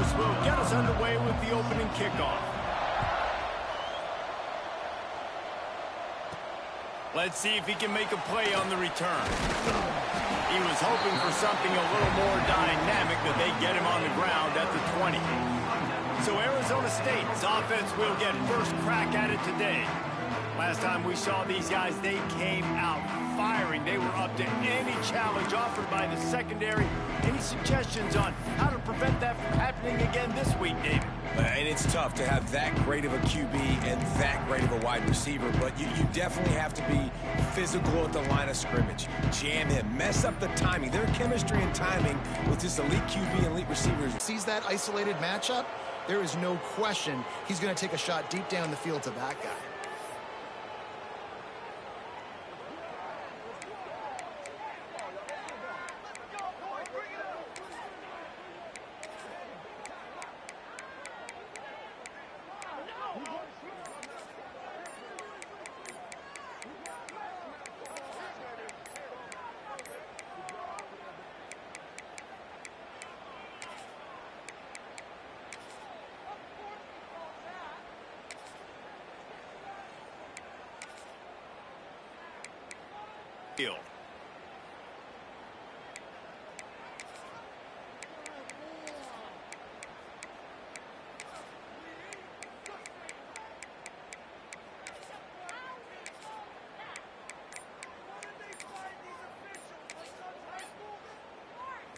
Evers will get us underway with the opening kickoff. Let's see if he can make a play on the return. He was hoping for something a little more dynamic, but they get him on the ground at the 20. So Arizona State's offense will get first crack at it today. Last time we saw these guys, they came out firing. They were up to any challenge offered by the secondary. Any suggestions on how to prevent that from happening again this week, David? And it's tough to have that great of a QB and that great of a wide receiver, but you definitely have to be physical at the line of scrimmage. Jam him, mess up the timing. Their chemistry and timing with this elite QB and elite receivers. Sees that isolated matchup, there is no question he's going to take a shot deep down the field to that guy. Field.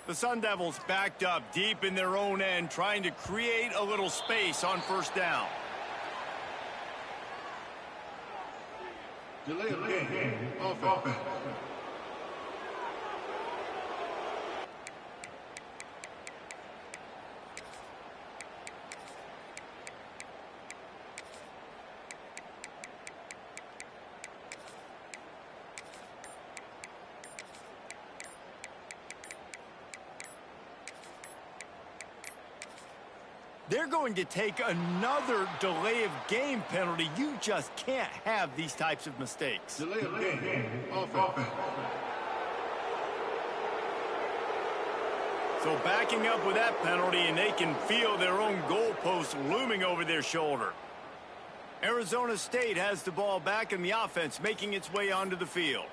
The Sun Devils backed up deep in their own end, trying to create a little space on first down. Delay of game. Offense. They're going to take another delay of game penalty. You just can't have these types of mistakes. Delay of game. Offense. So backing up with that penalty, and they can feel their own goalpost looming over their shoulder. Arizona State has the ball back in the offense, making its way onto the field.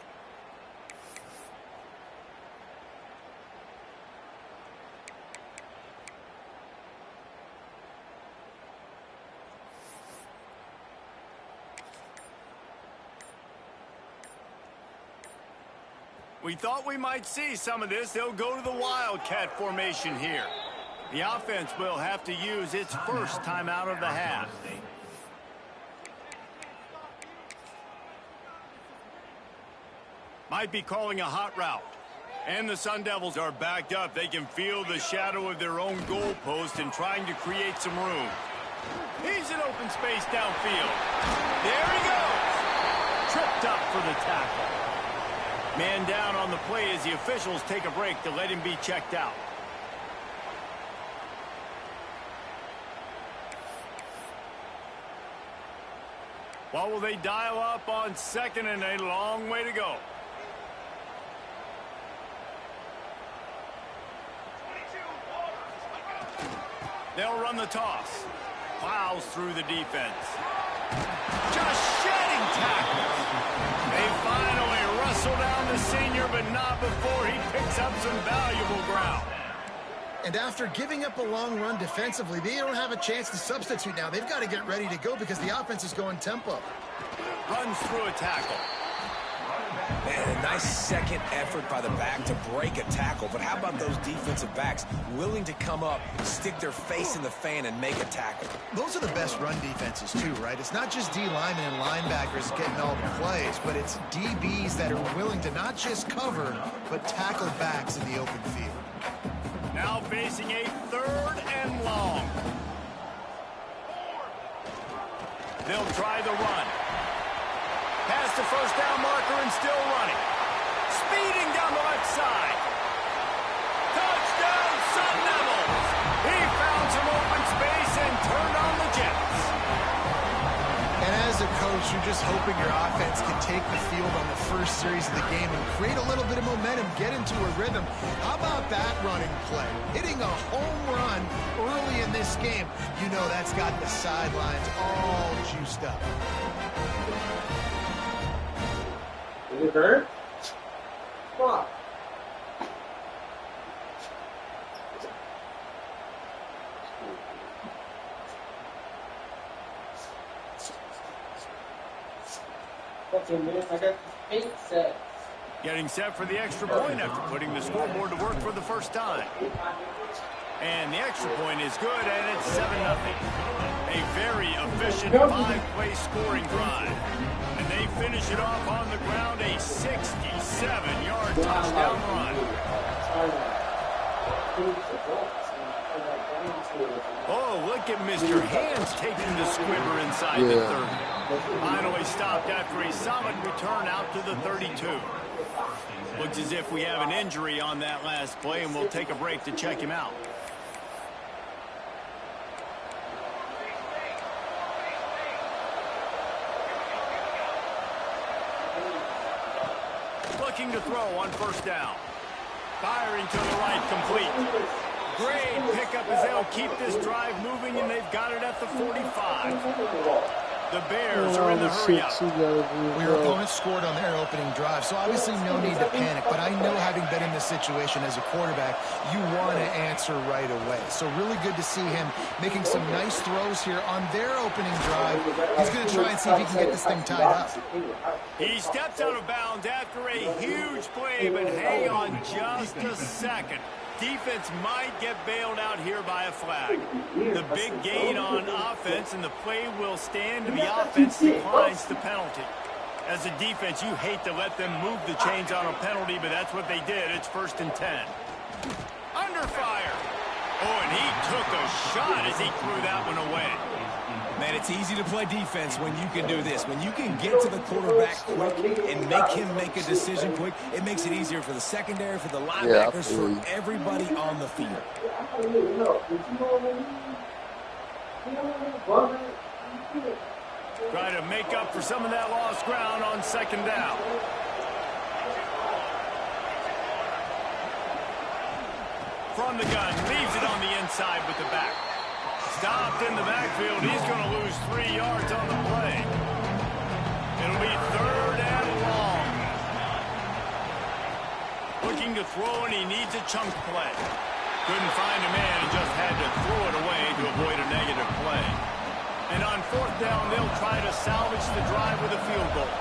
We thought we might see some of this. They'll go to the Wildcat formation here. The offense will have to use its first timeout of the half. Might be calling a hot route. And the Sun Devils are backed up. They can feel the shadow of their own goalpost and trying to create some room. He's in open space downfield. There he goes. Tripped up for the tackle. Man down on the play as the officials take a break to let him be checked out. What will they dial up on second, and a long way to go? They'll run the toss. Plows through the defense. Just shedding tackles. They finally wrestle down the senior, but not before he picks up some valuable ground. And after giving up a long run defensively, they don't have a chance to substitute now. They've got to get ready to go because the offense is going tempo. Runs through a tackle. Man, a nice second effort by the back to break a tackle. But how about those defensive backs willing to come up, stick their face in the fan, and make a tackle? Those are the best run defenses, too, right? It's not just D linemen and linebackers getting all the plays, but it's DBs that are willing to not just cover, but tackle backs in the open field. Now facing a third and long. They'll try the run. Past the first down marker and still running. Speeding down the left side. Touchdown, Sun Devils! He found some open space and turned on the Jets. And as a coach, you're just hoping your offense can take the field on the first series of the game and create a little bit of momentum, get into a rhythm. How about that running play? Hitting a home run early in this game. You know that's got the sidelines all juiced up. Is it hurt? Fuck. I got 8 sets. Getting set for the extra point after putting the scoreboard to work for the first time. And the extra point is good, and it's 7-0. A very efficient 5-play scoring drive. And they finish it off on the ground, a 67-yard touchdown run. Oh, look at Mr. Hands taking the squibber inside the 30. Finally stopped after a solid return out to the 32. Looks as if we have an injury on that last play, and we'll take a break to check him out. Looking to throw on first down. Firing to the right, complete. Great pickup as they'll keep this drive moving, and they've got it at the 45. The Bears are in the hurry-up. Your opponent scored on their opening drive, so obviously no need to panic. But I know, having been in this situation as a quarterback, you want to answer right away. So really good to see him making some nice throws here on their opening drive. He's going to try and see if he can get this thing tied up. He steps out of bounds after a huge play, but hang on just a second. Defense might get bailed out here by a flag. The big gain on offense, and the play will stand, and the offense declines the penalty. As a defense, you hate to let them move the chains on a penalty, but that's what they did. It's 1st and 10. Under fire. Oh, and he took a shot as he threw that one away. Man, it's easy to play defense when you can do this. When you can get to the quarterback quick and make him make a decision quick, it makes it easier for the secondary, for the linebackers, for everybody on the field. Try to make up for some of that lost ground on 2nd down. From the gun, leaves it on the inside with the back. Stopped in the backfield. He's going to lose 3 yards on the play. It'll be 3rd and long. Looking to throw, and he needs a chunk play. Couldn't find a man and just had to throw it away to avoid a negative play. And on 4th down, they'll try to salvage the drive with a field goal.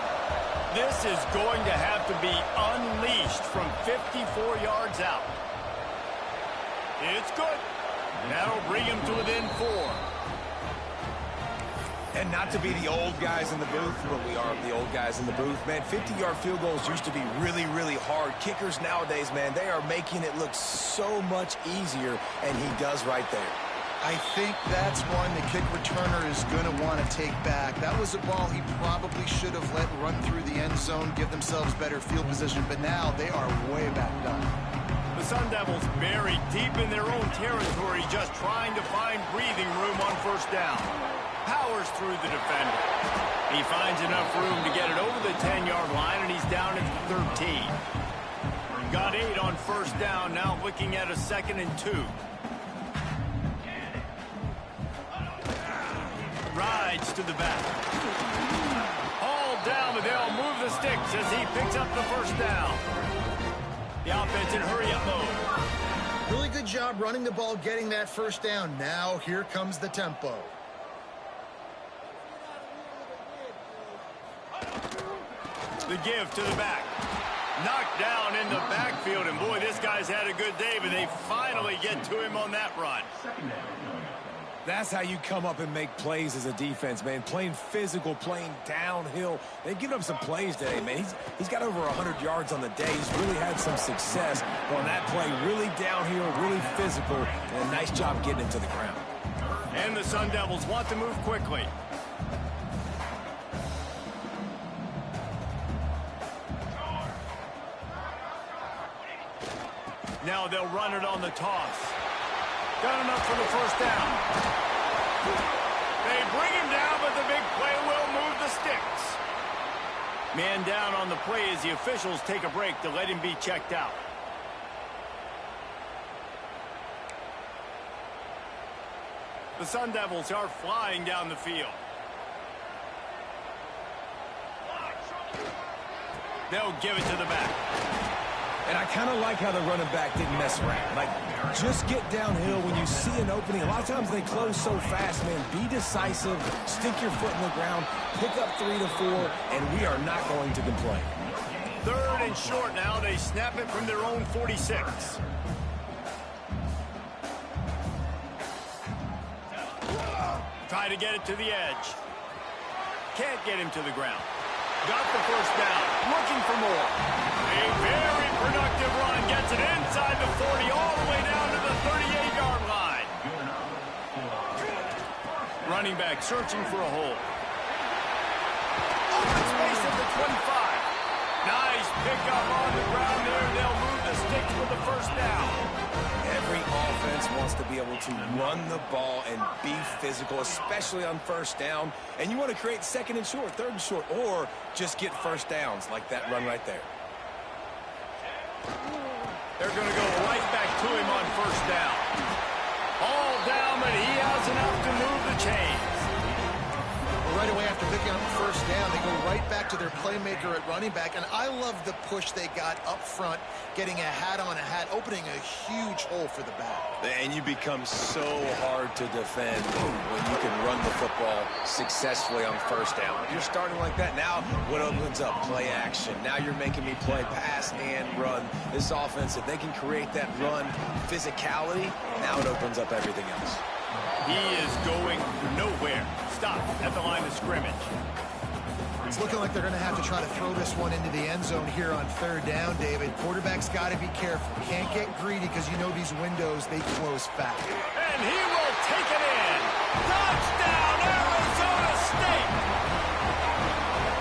This is going to have to be unleashed from 54 yards out. It's good. That'll bring him to within 4. And not to be the old guys in the booth, but we are the old guys in the booth, man. 50-yard field goals used to be really, really hard. Kickers nowadays, man, they are making it look so much easier, and he does right there. I think that's one the kick returner is going to want to take back. That was a ball he probably should have let run through the end zone, give themselves better field position, but now they are way back down. The Sun Devils buried deep in their own territory, just trying to find breathing room on 1st down. Powers through the defender. He finds enough room to get it over the 10-yard line, and he's down at 13. Got 8 on 1st down, now looking at a 2nd and 2. Rides to the back. All down, but they'll move the sticks as he picks up the 1st down. The offense in hurry-up mode. Really good job running the ball, getting that 1st down. Now here comes the tempo. The give to the back. Knocked down in the backfield, and boy, this guy's had a good day, but they finally get to him on that run. That's how you come up and make plays as a defense, man. Playing physical, playing downhill. They've given up some plays today, man. He's got over 100 yards on the day. He's really had some success on that play. Really downhill, really physical, and a nice job getting it to the ground. And the Sun Devils want to move quickly. Now they'll run it on the toss. Got enough for the 1st down. They bring him down, but the big play will move the sticks. Man down on the play as the officials take a break to let him be checked out. The Sun Devils are flying down the field. They'll give it to the back. And I kind of like how the running back didn't mess around. Like, just get downhill when you see an opening. A lot of times they close so fast, man. Be decisive, stick your foot in the ground, pick up 3 to 4, and we are not going to complain. 3rd and short now. They snap it from their own 46. Try to get it to the edge. Can't get him to the ground. Got the first down. Looking for more. A very productive run. Gets it inside the 40 all the way down to the 38-yard line. Running back searching for a hole. Open space at the 25. Nice pickup on the ground there. They'll move the sticks for the first down. Every offense wants to be able to run the ball and be physical, especially on first down. And you want to create 2nd and short, 3rd and short, or just get first downs like that run right there. They're going to go right back to him on first down. All down, but he has enough to move the chains. Right away after picking up the first down, they go right back to their playmaker at running back. And I love the push they got up front, getting a hat on a hat, opening a huge hole for the back. And you become so hard to defend when you can run the football successfully on first down. If you're starting like that, now what opens up? Play action. Now you're making me play pass and run. This offense, if they can create that run physicality, now it opens up everything else. He is going nowhere. Stop at the line of scrimmage. It's looking like they're going to have to try to throw this one into the end zone here on 3rd down, David. Quarterback's got to be careful. Can't get greedy because you know these windows, they close fast. And he will take it in. Touchdown, Arizona State!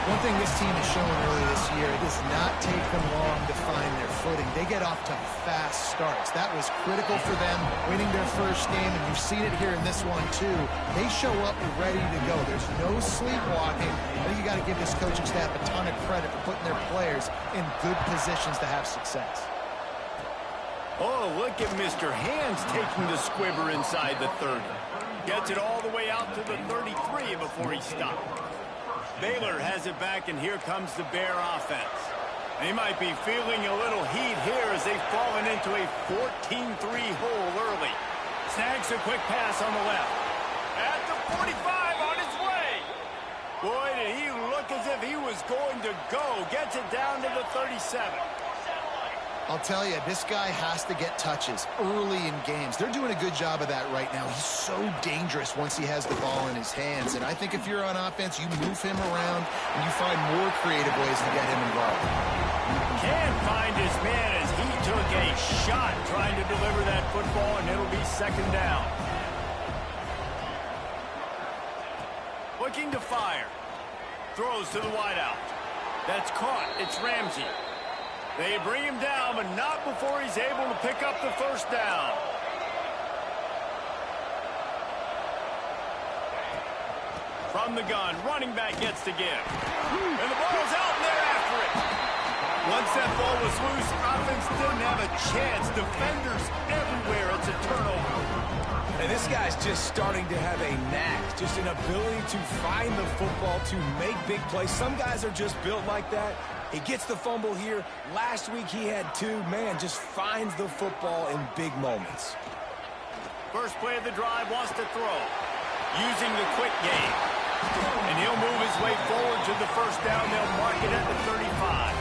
One thing this team has shown early this year, it does not take them long to find their footing. They get off to fast starts. That was critical for them, winning their first game, and you've seen it here in this one too. They show up ready to go. There's no sleepwalking. I think you got to give this coaching staff a ton of credit for putting their players in good positions to have success. Oh, look at Mr. Hands taking the squibber inside the 30. Gets it all the way out to the 33 before he stopped. Baylor has it back, and here comes the Bear offense. They might be feeling a little heat here as they've fallen into a 14-3 hole early. Snags a quick pass on the left. At the 45 on his way. Boy, did he look as if he was going to go. Gets it down to the 37. I'll tell you, this guy has to get touches early in games. They're doing a good job of that right now. He's so dangerous once he has the ball in his hands. And I think if you're on offense, you move him around and you find more creative ways to get him involved. Can't find his man as he took a shot trying to deliver that football, and it'll be 2nd down. Looking to fire. Throws to the wideout. That's caught. It's Ramsey. They bring him down, but not before he's able to pick up the first down. From the gun, running back gets to give. And the ball's out, and they're after it. Once that ball was loose, offense didn't have a chance. Defenders everywhere. It's a turnover. And this guy's just starting to have a knack, just an ability to find the football, to make big plays. Some guys are just built like that. He gets the fumble here. Last week he had 2. Man, just finds the football in big moments. First play of the drive, wants to throw. Using the quick game. And he'll move his way forward to the first down. They'll mark it at the 35.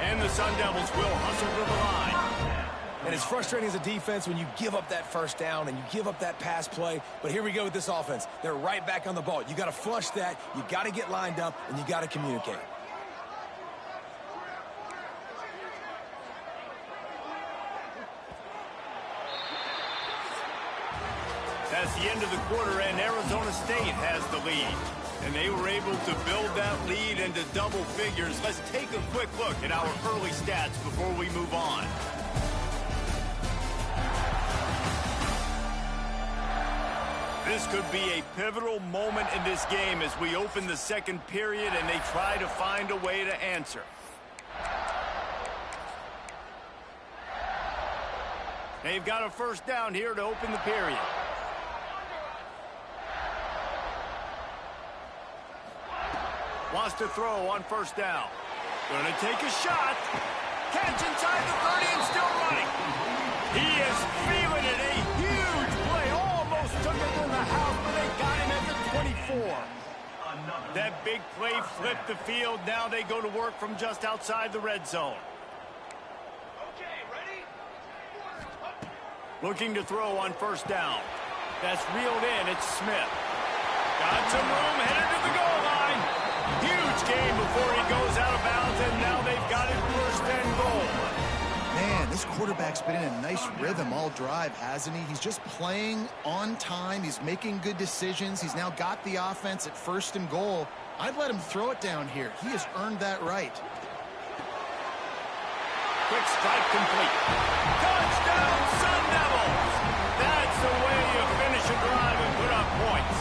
And the Sun Devils will hustle to the line. And it's frustrating as a defense when you give up that first down and you give up that pass play. But here we go with this offense. They're right back on the ball. You got to flush that. You got to get lined up, and you got to communicate. That's the end of the quarter, and Arizona State has the lead. And they were able to build that lead into double figures. Let's take a quick look at our early stats before we move on. This could be a pivotal moment in this game as we open the second period and they try to find a way to answer. They've got a first down here to open the period. Wants to throw on first down. Going to take a shot. Catch inside the 30 and still running. He is feeling it. A huge play. Almost took it in the house, but they got him at the 24. That big play flipped the field. Now they go to work from just outside the red zone. Looking to throw on first down. That's reeled in. It's Smith. Got some room, headed to the goal line. Huge game before he goes out of bounds, and now they've got it first and goal. Man, this quarterback's been in a nice rhythm all drive, hasn't he? He's just playing on time. He's making good decisions. He's now got the offense at first and goal. I'd let him throw it down here. He has earned that right. Quick strike complete. Touchdown, Sun Devils! That's the way you finish a drive and put up points.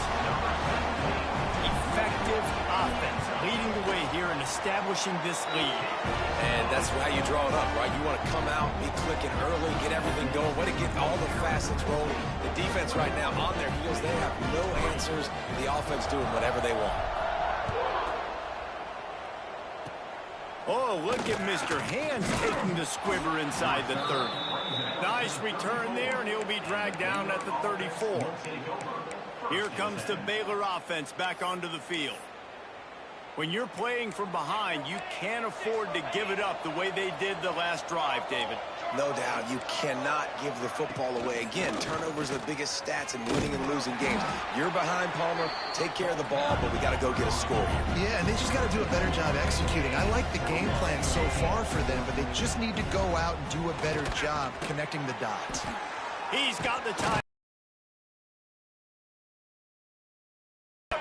Effective offense leading the way here and establishing this lead. And that's how you draw it up, right? You want to come out, be clicking early, get everything going, want to get all the facets rolling. The defense right now on their heels, they have no answers. The offense doing whatever they want. Oh, look at Mr. Hands taking the squibber inside the 30. Nice return there, and he'll be dragged down at the 34. Here comes the Baylor offense back onto the field. When you're playing from behind, you can't afford to give it up the way they did the last drive, David. No doubt, you cannot give the football away. Again, turnovers are the biggest stats in winning and losing games. You're behind, Palmer. Take care of the ball, but we got to go get a score here. Yeah, and they just got to do a better job executing. I like the game plan so far for them, but they just need to go out and do a better job connecting the dots. He's got the time.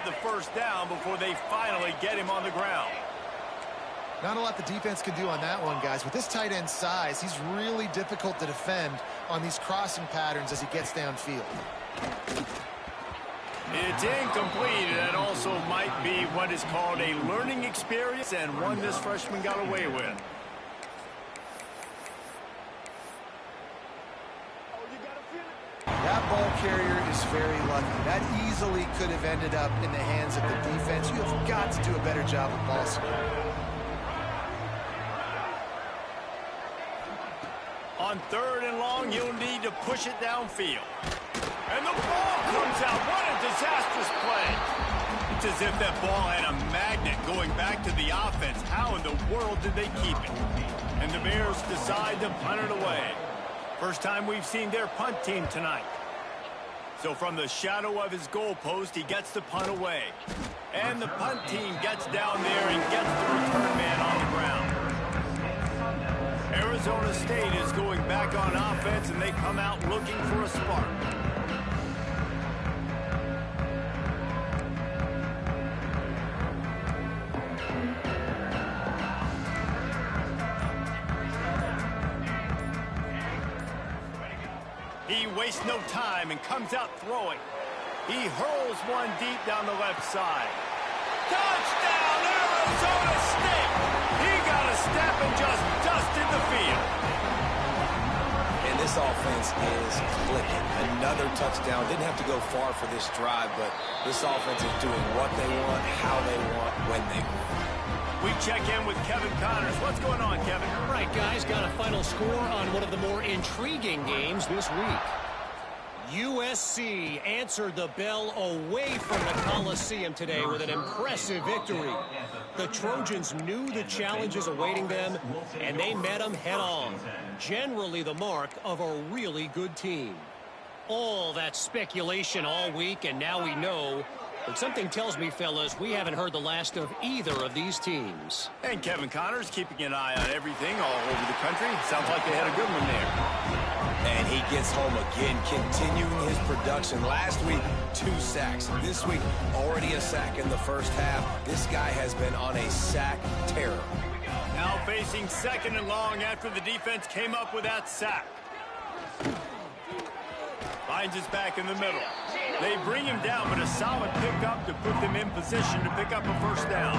The first down before they finally get him on the ground. Not a lot the defense can do on that one, guys. With this tight end size, he's really difficult to defend on these crossing patterns as he gets downfield. It's incomplete, and that also might be what is called a learning experience and one this freshman got away with. That ball carrier is very lucky. That easily could have ended up in the hands of the defense. You have got to do a better job with ball security. On third and long, you'll need to push it downfield. And the ball comes out. What a disastrous play. It's as if that ball had a magnet going back to the offense. How in the world did they keep it? And the Bears decide to punt it away. First time we've seen their punt team tonight. So from the shadow of his goalpost, he gets the punt away. And the punt team gets down there and gets the return man on the ground. Arizona State is going back on offense, and they come out looking for a spark. He wastes no time and comes out throwing. He hurls one deep down the left side. Touchdown, Arizona State! He got a step and just dusted the field. And this offense is clicking. Another touchdown. Didn't have to go far for this drive, but this offense is doing what they want, how they want, when they want. We check in with Kevin Connors. What's going on, Kevin? All right, guys, got a final score on one of the more intriguing games this week. USC answered the bell away from the Coliseum today with an impressive victory. The Trojans knew the challenges awaiting them, and they met them head-on. Generally the mark of a really good team. All that speculation all week, and now we know. But something tells me, fellas, we haven't heard the last of either of these teams. And Kevin Connors keeping an eye on everything all over the country. Sounds like they had a good one there. And he gets home again, continuing his production. Last week, 2 sacks. This week, already a sack in the first half. This guy has been on a sack terror. Now facing second and long after the defense came up with that sack. finds his back in the middle. They bring him down, but a solid pickup to put them in position to pick up a first down.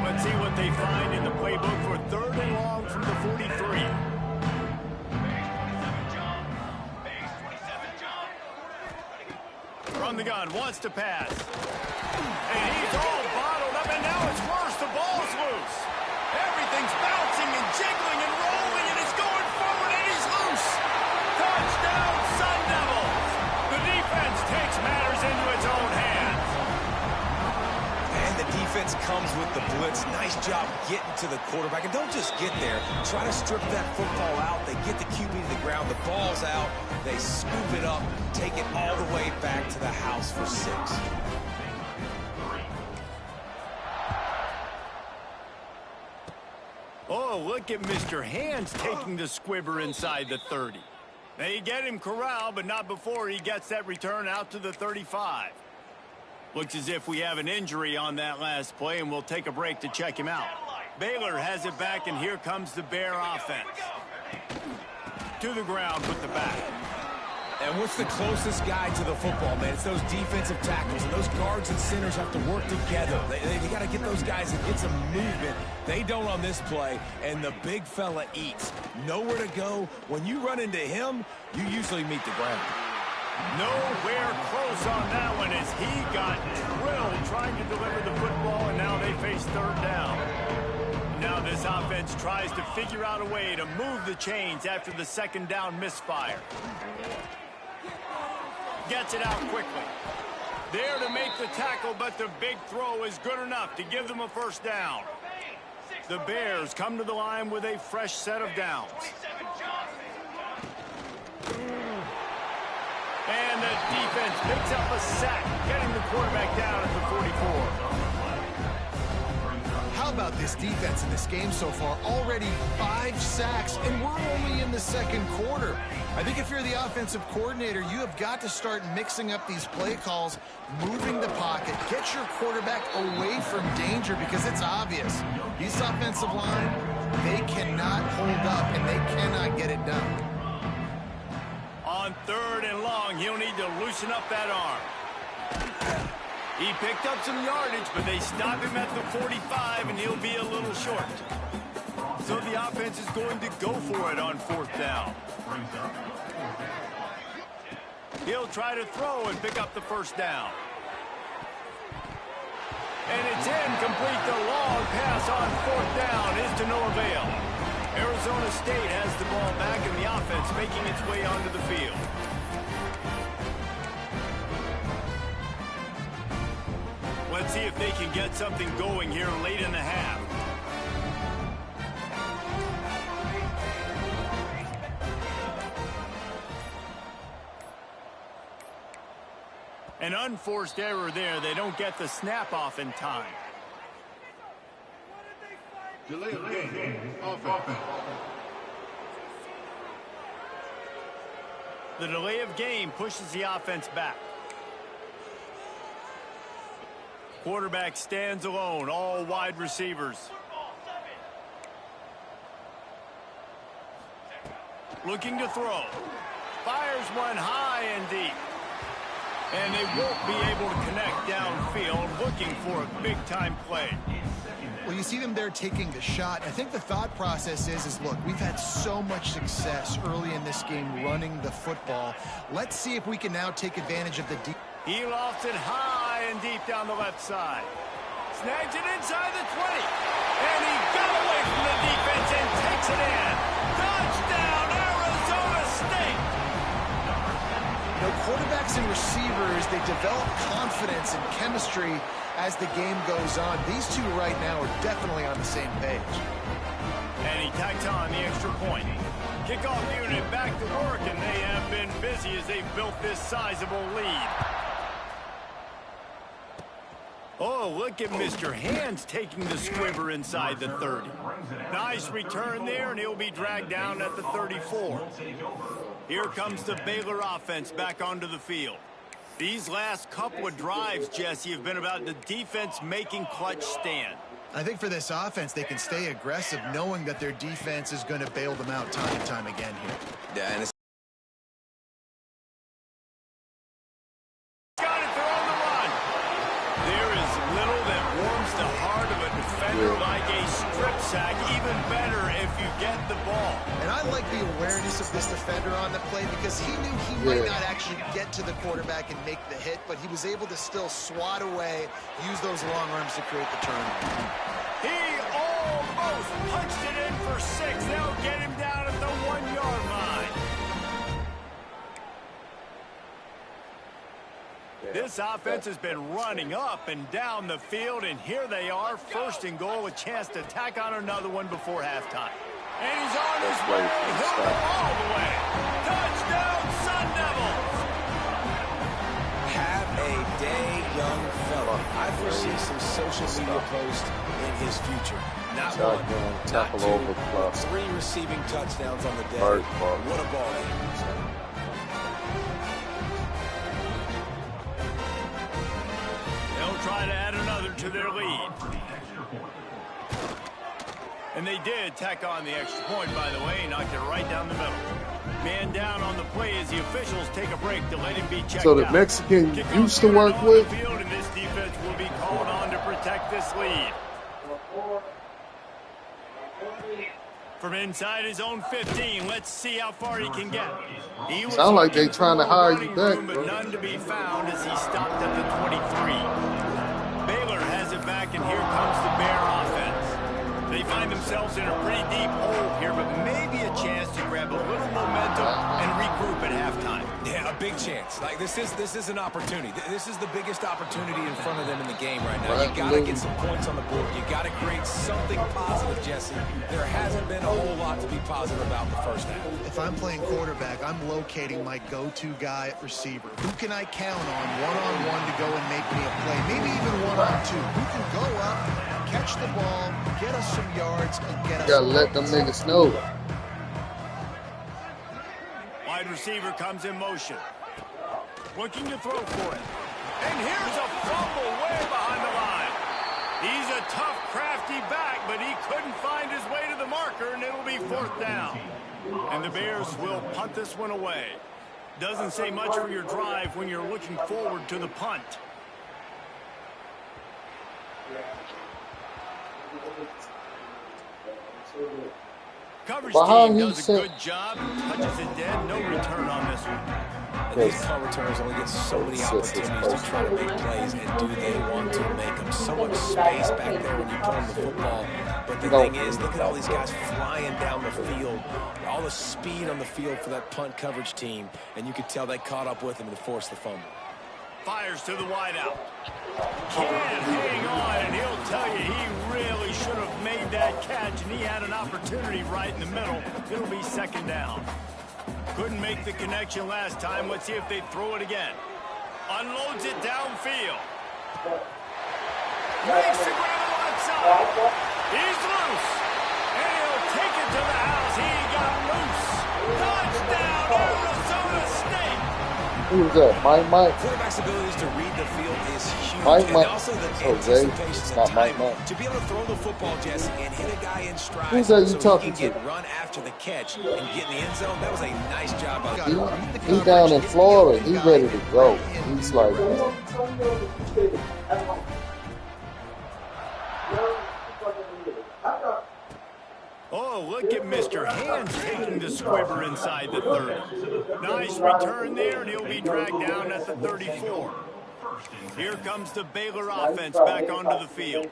Let's see what they find in the playbook for 3rd and long from the 43. From the gun, wants to pass. And he's all bottled up, and now it's worse. The ball's loose. Everything's bouncing and jiggling and rolling, and it's going forward, and he's loose. Touchdown, Sun Devils. The defense takes matters into its own hands. And the defense comes with the blitz. Nice job getting to the quarterback. And don't just get there. Try to strip that football out. They get the QB to the ground. The ball's out. They scoop it up, take it all the way back to the house for 6. Oh, look at Mr. Hands taking the squibber inside the 30. They get him corralled, but not before he gets that return out to the 35. Looks as if we have an injury on that last play, and we'll take a break to check him out. Baylor has it back, and here comes the Bear offense. To the ground with the back. And what's the closest guy to the football, man? It's those defensive tackles, and those guards and centers have to work together. They got to get those guys and get some movement. They don't on this play, and the big fella eats. Nowhere to go. When you run into him, you usually meet the ground. Nowhere close on that one as he got drilled trying to deliver the football, and now they face 3rd down. Now this offense tries to figure out a way to move the chains after the 2nd down misfire. Gets it out quickly. There to make the tackle, but the big throw is good enough to give them a first down. The Bears come to the line with a fresh set of downs. And the defense picks up a sack, getting the quarterback down at the 44. How about this defense in this game so far? Already 5 sacks, and we're only in the 2nd quarter. I think if you're the offensive coordinator, you have got to start mixing up these play calls, moving the pocket, get your quarterback away from danger, because it's obvious. These offensive line, they cannot hold up, and they cannot get it done. On 3rd and long, he'll need to loosen up that arm. He picked up some yardage, but they stop him at the 45, and he'll be a little short. So the offense is going to go for it on 4th down. He'll try to throw and pick up the first down. And it's incomplete. The long pass on 4th down is to no avail. Arizona State has the ball back, and the offense making its way onto the field. Let's see if they can get something going here late in the half. An unforced error there. They don't get the snap off in time. Delay of game. Offense. The delay of game pushes the offense back. Quarterback stands alone, all wide receivers. Looking to throw. Fires one high and deep. And they won't be able to connect downfield, looking for a big-time play. Well, you see them there taking the shot. I think the thought process is look, we've had so much success early in this game running the football. Let's see if we can now take advantage of the deep. He lofts it high and deep down the left side. Snags it inside the 20. And he got away from the defense and takes it in. Touchdown, Arizona State! You know, quarterbacks and receivers, they develop confidence and chemistry as the game goes on. These two right now are definitely on the same page. And he tacks on the extra point. Kickoff unit back to work, and they have been busy as they've built this sizable lead. Oh, look at Mr. Hands taking the squibber inside the 30. Nice return there, and he'll be dragged down at the 34. Here comes the Baylor offense back onto the field. These last couple of drives, Jesse, have been about the defense making clutch stand. I think for this offense, they can stay aggressive knowing that their defense is going to bail them out time and time again here. Yeah, and it's sack. Even better if you get the ball. And I like the awareness of this defender on the play because he knew he might not actually get to the quarterback and make the hit, but he was able to still swat away, use those long arms to create the turnover. He almost punched it in for 6. They'll get him down at the 1-yard line. This offense has been running up and down the field, and here they are, 1st and goal, a chance to tack on another one before halftime. And he's on his way. He'll go all the way. Touchdown, Sun Devils! Have a day, young fella. I foresee some social media posts in his future. Not one, not 2, 3 receiving touchdowns on the day. What a ball game. Try to add another to their lead. And they did tack on the extra point, by the way. Knocked it right down the middle. Man down on the play as the officials take a break to let him be checked out. So the Mexican used to work with? Field, and this defense will be called on to protect this lead. From inside his own 15, let's see how far he can get. Sound like they trying to hire you back, but none to be found as he stopped at the 23. Baylor has it back, and here comes the Bear offense. They find themselves in a pretty deep hole here, but maybe a chance to grab a little momentum and regroup at halftime. Yeah, a big chance. Like this is an opportunity. This is the biggest opportunity in front of them in the game right now. You got to get some points on the board. You got to create something positive, Jesse. There hasn't been a whole lot to be positive about in the first half. If I'm playing quarterback, I'm locating my go-to guy at receiver. Who can I count on one-on-one to go and make me a play? Maybe even one-on-two. Who can go up, catch the ball, get us some yards, and get us. You gotta let them niggas know. Wide receiver comes in motion. Looking to throw for it. And here's a fumble way behind the line. He's a tough, crafty back, but he couldn't find his way to the marker, and it'll be 4th down. And the Bears will punt this one away. Doesn't say much for your drive when you're looking forward to the punt. Coverage team does a good job. Touches it dead. No return on this one. These punt returners only get so many opportunities to try to make plays, and do they want to make them? So much space back there when you put them the football. But the thing is, look at all these guys flying down the field. All the speed on the field for that punt coverage team, and you could tell they caught up with him to force the fumble. Fires to the wideout. Can't hang on, and he'll tell you he really should have made that catch, and he had an opportunity right in the middle. It'll be 2nd down. Couldn't make the connection last time. Let's see if they throw it again. Unloads it downfield. Makes the grab outside. He's loose. And he'll take it to the house. He got loose. Touchdown, Arizona State. Who's that? Mike? Quarterback's abilities to read the field is huge. Mike. And also the anticipation Not and Mike. timing. To be able to throw the football, Jesse, and hit a guy in stride Who's that you so talking he can to? get run after the catch and get in the end zone, that was a nice job. He down in Florida. He ready to go. He's like, Oh, look at Mr. Hands taking the squibber inside the 30. Nice return there, and he'll be dragged down at the 34. Here comes the Baylor offense back onto the field.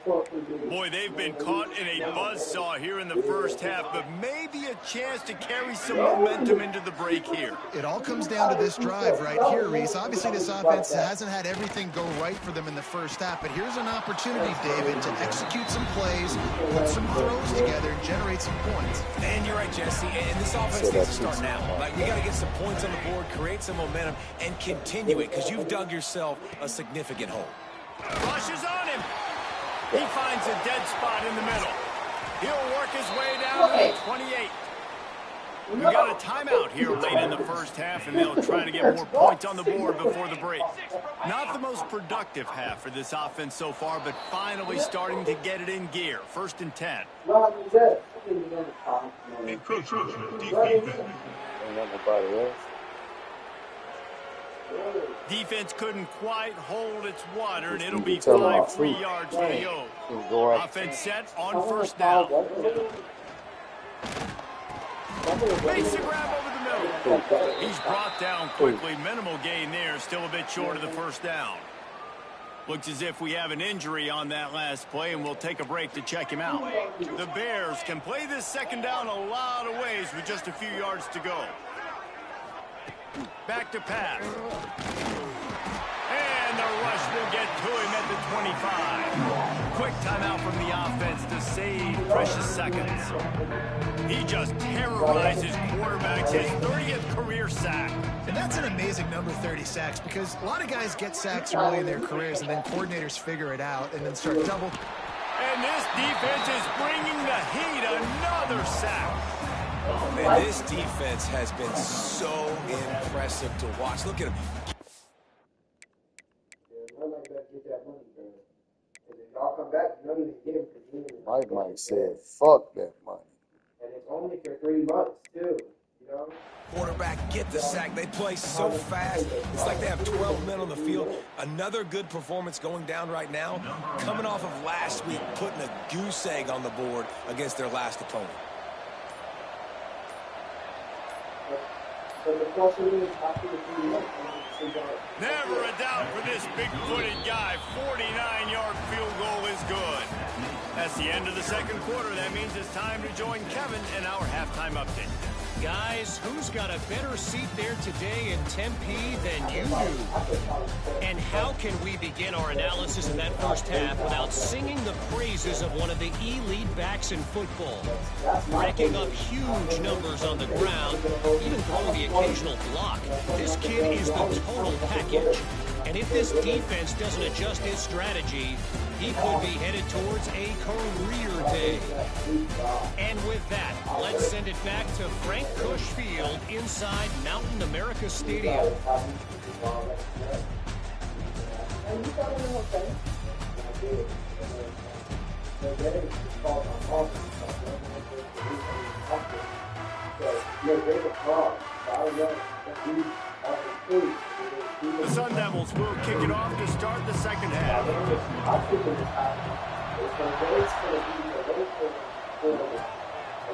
Boy, they've been caught in a buzzsaw here in the first half, but maybe a chance to carry some momentum into the break here. It all comes down to this drive right here, Reese. Obviously, this offense hasn't had everything go right for them in the first half, but here's an opportunity, David, to execute some plays, put some throws together, and generate some points. And you're right, Jesse, and this offense needs to start now. Like, we got to get some points on the board, create some momentum, and continue it, because you've dug yourself a significant hole. Rushes on him. He finds a dead spot in the middle. He'll work his way down to the 28. We got a timeout here late in the first half, and they'll try to get more points on the board before the break. Not the most productive half for this offense so far, but finally starting to get it in gear. 1st and 10. Encroachment defense. Defense couldn't quite hold its water, and it'll be Tell 5 them free I yards for the O. can go up. Offense set on first down. Makes the grab over the middle. He's brought down quickly. Minimal gain there. Still a bit short of the first down. Looks as if we have an injury on that last play, and we'll take a break to check him out. The Bears can play this second down a lot of ways with just a few yards to go. Back to pass. And the rush will get to him at the 25. Quick timeout from the offense to save precious seconds. He just terrorizes quarterbacks, his 30th career sack. And that's an amazing number, 30 sacks, because a lot of guys get sacks early in their careers, and then coordinators figure it out and then start double. And this defense is bringing the heat. Another sack. Man, this defense has been so impressive to watch. Look at him. Mike said, fuck that money. And it's only for 3 months, too. You know? Quarterback get the sack. They play so fast. It's like they have 12 men on the field. Another good performance going down right now. Coming off of last week, putting a goose egg on the board against their last opponent. Never a doubt for this big-footed guy. 49-yard field goal is good. That's the end of the second quarter. That means it's time to join Kevin in our halftime update. Guys, who's got a better seat there today in Tempe than you do? And how can we begin our analysis of that first half without singing the praises of one of the elite backs in football? Racking up huge numbers on the ground, even throwing the occasional block. This kid is the total package. And if this defense doesn't adjust his strategy, he could be headed towards a career day. And with that, let's send it back to Frank Cush Field inside Mountain America Stadium. The Sun Devils will kick it off to start the second half.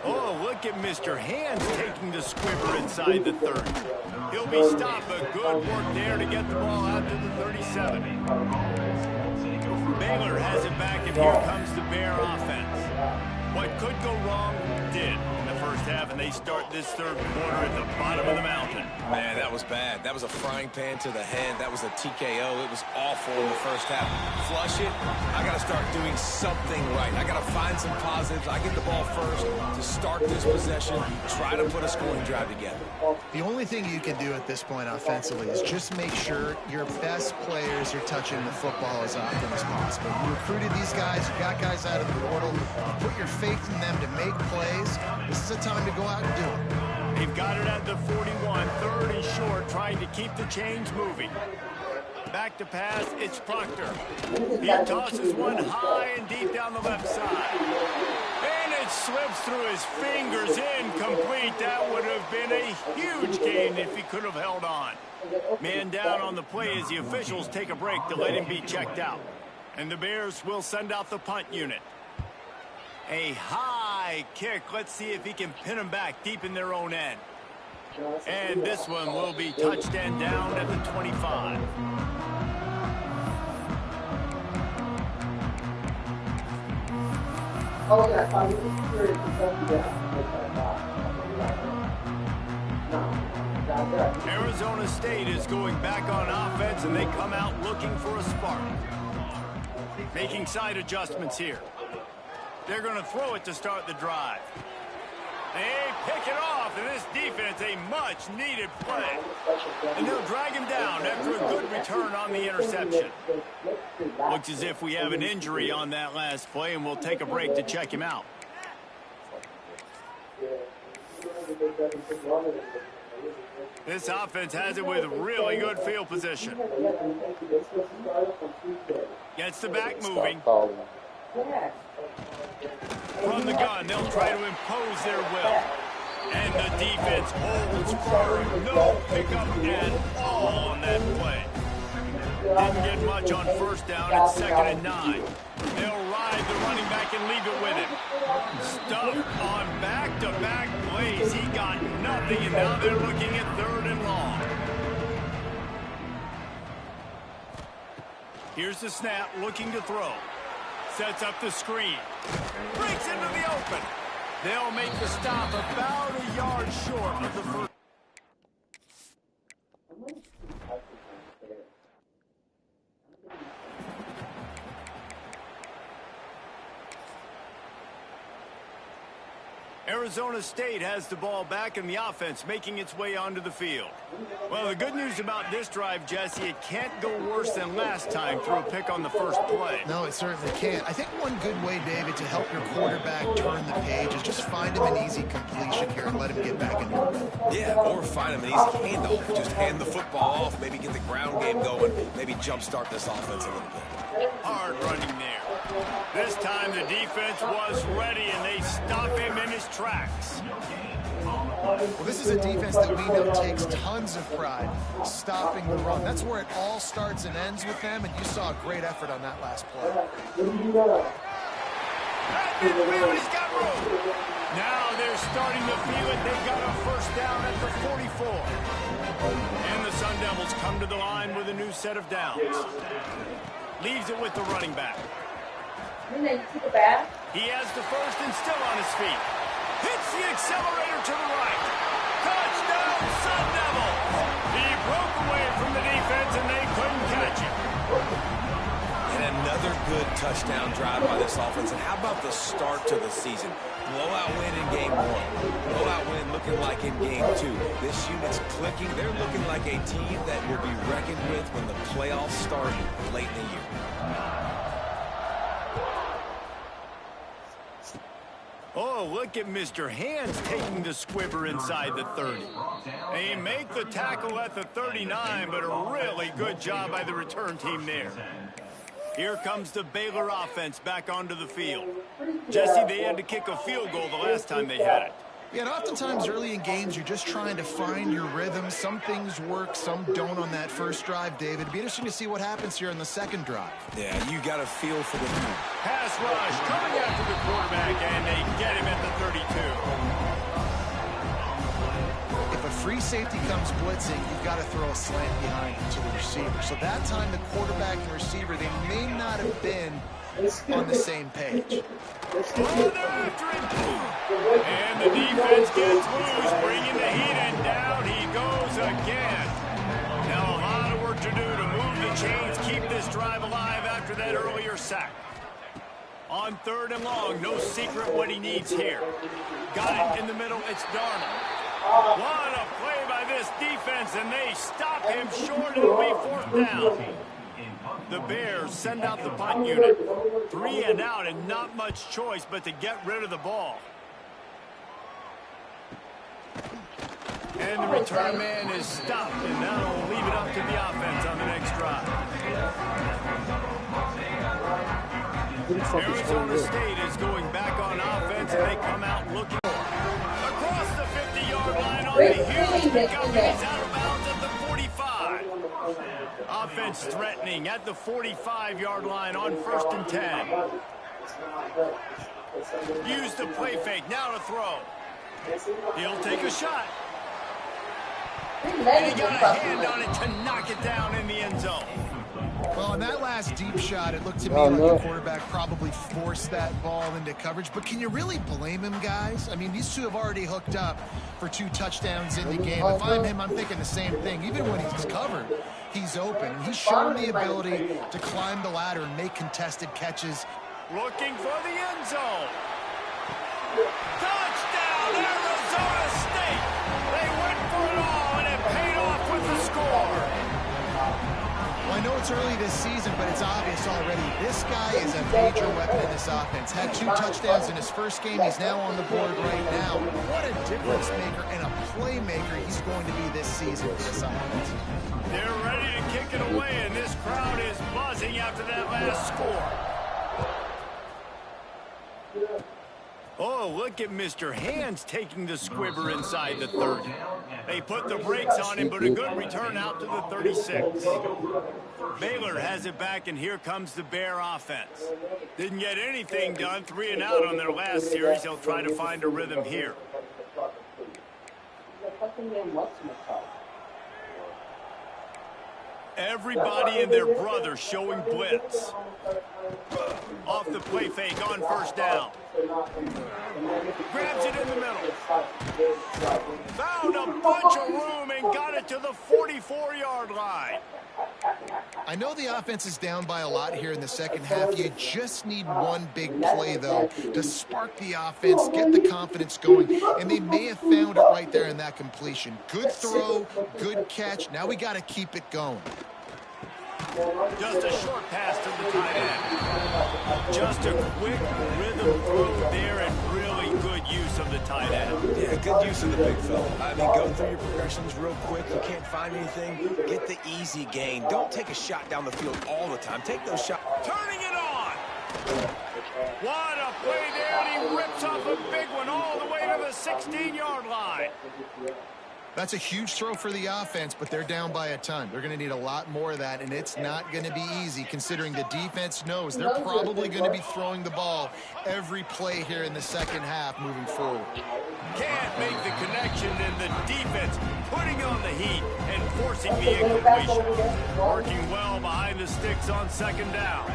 Oh, look at Mr. Hands taking the squibber inside the 30. He'll be stopped, but good work there to get the ball out to the 37. Baylor has it back, and here comes the Bear offense. What could go wrong did in the first half, and they start this third quarter at the bottom of the mountain. Man, that was bad. That was a frying pan to the head. That was a TKO. It was awful in the first half. Flush it. I got to start doing something right. I got to find some positives. I get the ball first to start this possession, try to put a scoring drive together. The only thing you can do at this point offensively is just make sure your best players are touching the football as often as possible. You recruited these guys. You got guys out of the portal. You put your faith in them to make plays. This is a time to go out and do it. They've got it at the 41, third and short, trying to keep the chains moving. Back to pass, it's Proctor. He tosses one high and deep down the left side. And it slips through his fingers, incomplete. That would have been a huge gain if he could have held on. Man down on the play as the officials take a break to let him be checked out. And the Bears will send out the punt unit. A high kick. Let's see if he can pin them back deep in their own end. And this one will be touched and down at the 25. Oh, yeah, Arizona State is going back on offense, and they come out looking for a spark. Making side adjustments here. They're going to throw it to start the drive. They pick it off, and this defense, a much-needed play. And they'll drag him down after a good return on the interception. Looks as if we have an injury on that last play, and we'll take a break to check him out. This offense has it with really good field position. Gets the back moving. From the gun, they'll try to impose their will. And the defense holds firm. No pickup at all on that Didn't get much on first down. It's 2nd and 9. They'll ride the running back and leave it with him. Stuck on back-to-back plays. He got nothing, and now they're looking at 3rd and long. Here's the snap, looking to throw. Sets up the screen. Breaks into the open. They'll make the stop about a yard short of the first. Arizona State has the ball back in the offense, making its way onto the field. Well, the good news about this drive, Jesse, it can't go worse than last time through a pick on the first play. No, it certainly can't. I think one good way, David, to help your quarterback turn the page is just find him an easy completion here and let him get back into it. Yeah, or find him an easy handoff. Just hand the football off, maybe get the ground game going, maybe jumpstart this offense a little bit. Hard running there. This time the defense was ready, and they stop him in his tracks. Well, this is a defense that we know takes tons of pride stopping the run. That's where it all starts and ends with them, and you saw a great effort on that last play. He's got room. Now they're starting to feel it. They've got a first down at the 44. And the Sun Devils come to the line with a new set of downs. Leaves it with the running back. He has the first and still on his feet. Hits the accelerator to the right. Touchdown, Sun Devils! He broke away from the defense, and they couldn't catch him. And another good touchdown drive by this offense. And how about the start to the season? Blowout win in game 1. Blowout win looking like in game 2. This unit's clicking. They're looking like a team that will be reckoned with when the playoffs start late in the year. Oh, look at Mr. Hands taking the squibber inside the 30. They make the tackle at the 39, but a really good job by the return team there. Here comes the Baylor offense back onto the field. Jesse, they had to kick a field goal the last time they had it. Yeah, and oftentimes early in games, you're just trying to find your rhythm. Some things work, some don't on that first drive, David. It'd be interesting to see what happens here in the second drive. Yeah, you got a feel for the team. Pass rush coming after the quarterback, and they get him at the 32. If a free safety comes blitzing, you've got to throw a slant behind to the receiver. So that time, the quarterback and receiver, they may not have been on the same page. Oh, they're after him. And the defense gets loose, bringing the heat, and down he goes again. Now a lot of work to do to move the chains, keep this drive alive after that earlier sack. On 3rd and long, no secret what he needs here. Got it in the middle, it's Darnold. What a play by this defense, and they stop him short. It'll be 4th down. The Bears send out the punt unit. 3 and out, and not much choice but to get rid of the ball. And the return man is stopped, and now we'll leave it up to the offense on the next drive. Arizona State is going back on offense, and they come out looking across the 50-yard line on the huge pickup, and he's out of bounds at the 45. Offense threatening at the 45-yard line on 1st and 10. Use the play fake, now to throw. He'll take a shot. And he got a hand on it to knock it down in the end zone. Well, on that last deep shot, it looked to me like the quarterback probably forced that ball into coverage. But can you really blame him, guys? I mean, these two have already hooked up for 2 touchdowns in the game. If I'm him, I'm thinking the same thing. Even when he's covered, he's open. And he's shown the ability to climb the ladder and make contested catches. Looking for the end zone. Touchdown, Arizona State. They went for it all, and it paid off with the score. Well, I know it's early this season, but it's obvious already. This guy is a major weapon in this offense. Had 2 touchdowns in his first game. He's now on the board right now. What a difference maker and a playmaker he's going to be this season for this offense. They're ready to kick it away, and this crowd is buzzing after that last score. Oh, Oh, look at Mr. Hands taking the squibber inside the 30. They put the brakes on him, but a good return out to the 36. Baylor has it back, and here comes the Bear offense. Didn't get anything done, 3 and out on their last series. They'll try to find a rhythm here. Everybody and their brother showing blitz. Off the play fake on first down. Grabs it in the middle. Found a bunch of room and got it to the 44-yard line. I know the offense is down by a lot here in the second half. You just need one big play, though, to spark the offense, get the confidence going, and they may have found it right there in that completion. Good throw, good catch. Now we got to keep it going. Just a short pass to the tight end. Just a quick rhythm throw there and really good use of the tight end. Yeah, good use of the big fella. I mean, go through your progressions real quick. You can't find anything. Get the easy gain. Don't take a shot down the field all the time. Take those shots. Turning it on. What a play there, and he rips off a big one all the way to the 16-yard line. That's a huge throw for the offense, but they're down by a ton. They're going to need a lot more of that, and it's not going to be easy considering the defense knows they're probably going to be throwing the ball every play here in the second half moving forward. Can't make the connection, and the defense putting on the heat and forcing the incompletion. Working well behind the sticks on second down.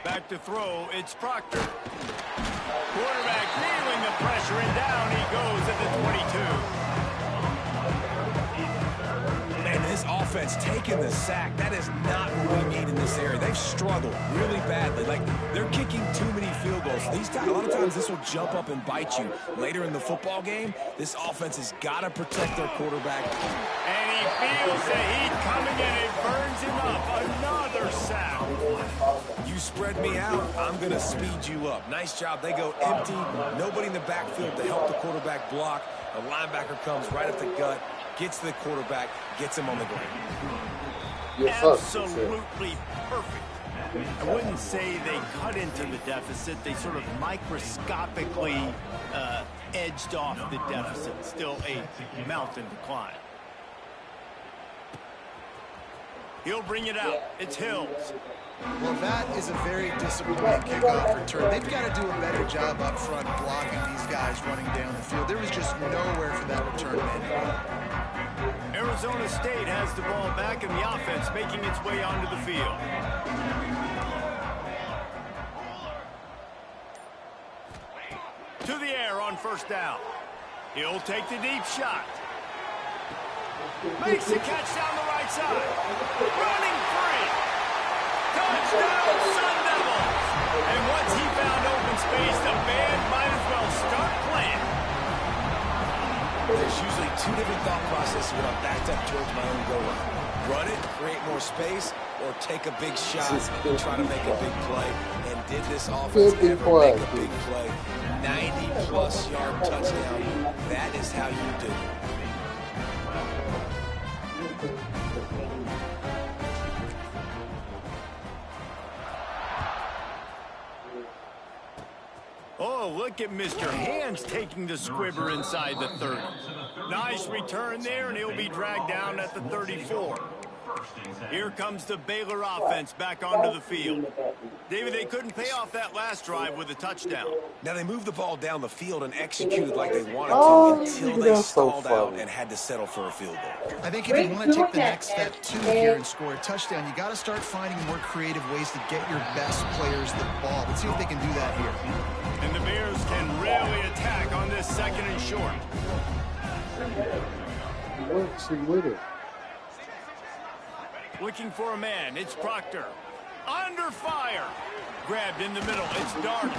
Back to throw, it's Proctor. Quarterback feeling the pressure, and down he goes at the 22. Man, this offense taking the sack, that is not what we need in this area. They've struggled really badly. Like, they're kicking too many field goals. A lot of times this will jump up and bite you. Later in the football game, this offense has got to protect their quarterback. And he feels the heat coming in. It burns him up. Another sack. You spread me out, I'm going to speed you up. Nice job. They go empty. Nobody in the backfield to help the quarterback block. The linebacker comes right at the gut, gets to the quarterback, gets him on the ground. Absolutely perfect. I wouldn't say they cut into the deficit. They sort of microscopically edged off the deficit. Still a mountain to climb. He'll bring it out. It's Hills. Well, that is a very disappointing kickoff return. They've got to do a better job up front blocking these guys running down the field. There was just nowhere for that return man. Arizona State has the ball back in the offense, making its way onto the field. To the air on first down. He'll take the deep shot. Makes the catch down the right side. Running free. Touchdown, Sun Devils! And once he found open space, the band might as well start playing. There's usually two different thought processes when I'm backed up towards my own goal line. Run it, create more space, or take a big shot and try to make a big play. And did this offense ever make a big play? 90-plus yard touchdown. That is how you do it. Oh, look at Mr. Hands taking the squibber inside the 30. Nice return there, and he'll be dragged down at the 34. Here comes the Baylor offense back onto the field. David, they couldn't pay off that last drive with a touchdown. Now, they moved the ball down the field and executed like they wanted to until they stalled out and had to settle for a field goal. I think if you want to take the next step too here and score a touchdown, you got to start finding more creative ways to get your best players the ball. Let's see if they can do that here. And the Bears can really attack on this second and short. Looking for a man. It's Proctor. Under fire. Grabbed in the middle. It's Dark.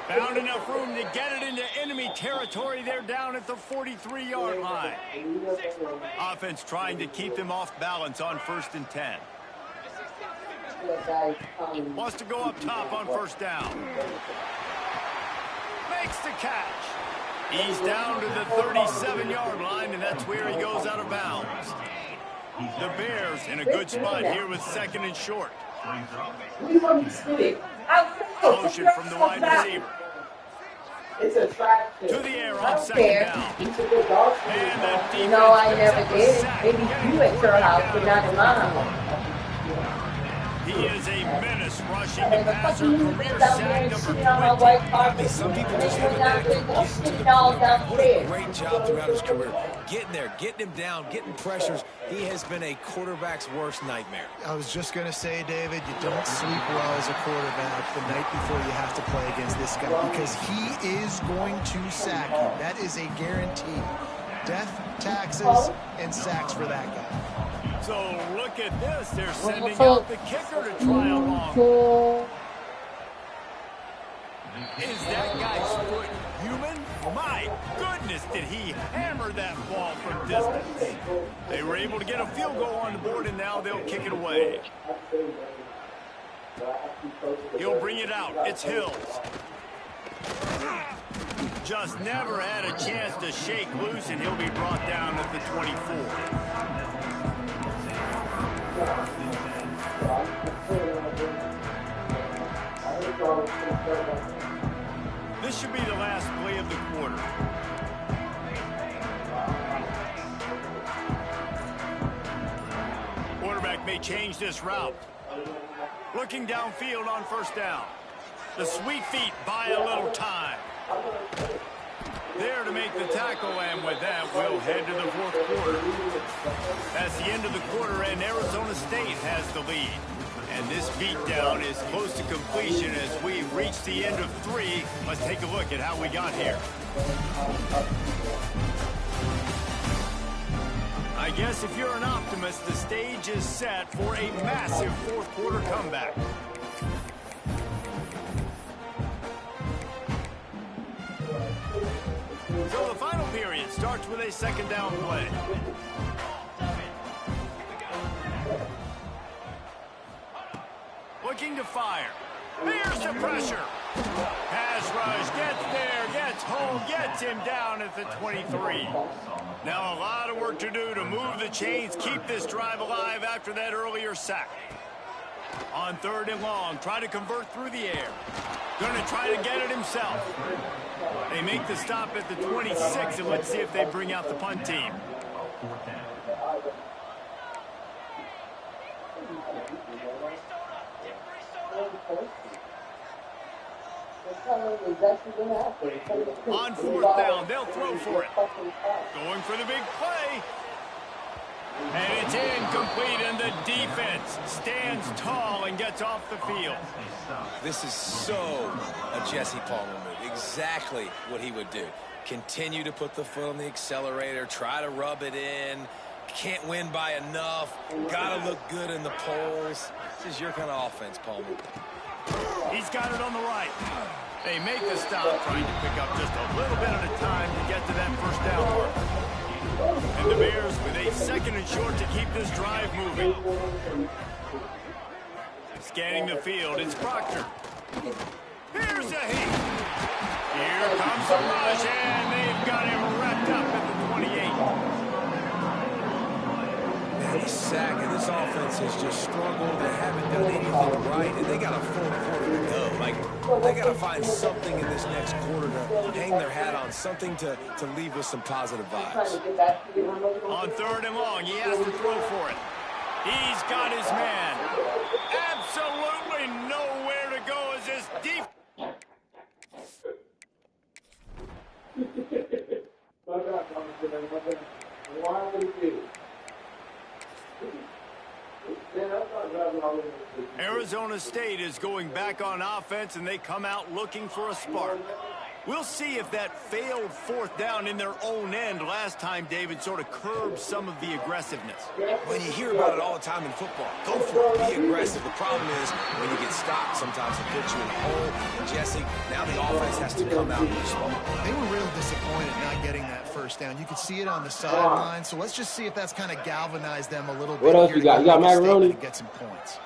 Found enough room to get it into enemy territory. They're down at the 43-yard line. Offense trying to keep them off balance on 1st and 10. Wants to go up top on first down. Makes the catch. He's down to the 37-yard line, and that's where he goes out of bounds. The Bears in a good spot here with second and short. Motion from the wide receiver. It's a track To the air I on don't second care. down. He's a good dog. And the defense No, I picks never up a did. sack, Maybe getting you the at your quarterback house, down but at not the in mine. 24. He is a menace rushing the And the passer. fucking you Career been down there sack and number shitting on my 20. white I mean, carpet. some people And then just you have went a knack downstairs for and go getting to the shitting all quarterback. What a downstairs. great job throughout his career. Getting there, getting him down, getting pressures. He has been a quarterback's worst nightmare. I was just going to say, David, you don't sleep well as a quarterback the night before you have to play against this guy because he is going to sack you. That is a guarantee. Death, taxes, and sacks for that guy. So look at this. They're sending out the kicker to try a long. Is that guy's foot human? My goodness, did he hammer that ball from distance. They were able to get a field goal on the board, and now they'll kick it away. He'll bring it out. It's Hills. Just never had a chance to shake loose, and he'll be brought down at the 24. This should be the last play of the quarter. Quarterback may change this route. Looking downfield on first down. The sweet feet buy a little time. There to make the tackle, and with that, we'll head to the fourth quarter. That's the end of the quarter, and Arizona State has the lead. And this beatdown is close to completion as we reach the end of 3. Let's take a look at how we got here. I guess if you're an optimist, the stage is set for a massive fourth quarter comeback. So the final period starts with a second down play. Looking to fire. There's the pressure. Pass rush, gets there, gets home, gets him down at the 23. Now a lot of work to do to move the chains, keep this drive alive after that earlier sack. On third and long, try to convert through the air. Going to try to get it himself. They make the stop at the 26, and let's see if they bring out the punt team. On fourth down, they'll throw for it. Going for the big play. And it's incomplete, and the defense stands tall and gets off the field. This is so a Jesse Palmer move. Exactly what he would do. Continue to put the foot on the accelerator, try to rub it in. Can't win by enough. Gotta look good in the polls. This is your kind of offense, Palmer. He's got it on the right. They make the stop, trying to pick up just a little bit at a time to get to that first down mark. And the Bears with a second and short to keep this drive moving. Scanning the field, it's Proctor. Here's a heat. Here comes the rush, and they've got him wrapped up at the 28. Man, he's sacked, and this offense has just struggled. They haven't done anything right, and they got a full quarter to go. Like, they got to find something in this next quarter to hang their hat on, something to leave with some positive vibes. On third and long, he has to throw for it. He's got his man. Absolutely nowhere to go as this deep. Arizona State is going back on offense, and they come out looking for a spark. We'll see if that failed fourth down in their own end last time, David, sort of curbed some of the aggressiveness. Well, you hear about it all the time in football. Go for it. Be aggressive. The problem is when you get stopped, sometimes it puts you in a hole. And Jesse, now the offense has to come out and respond. They were real disappointed not getting that first down. You could see it on the sideline. So let's just see if that's kind of galvanized them a little bit. What else you got? You got macaroni? Get some points.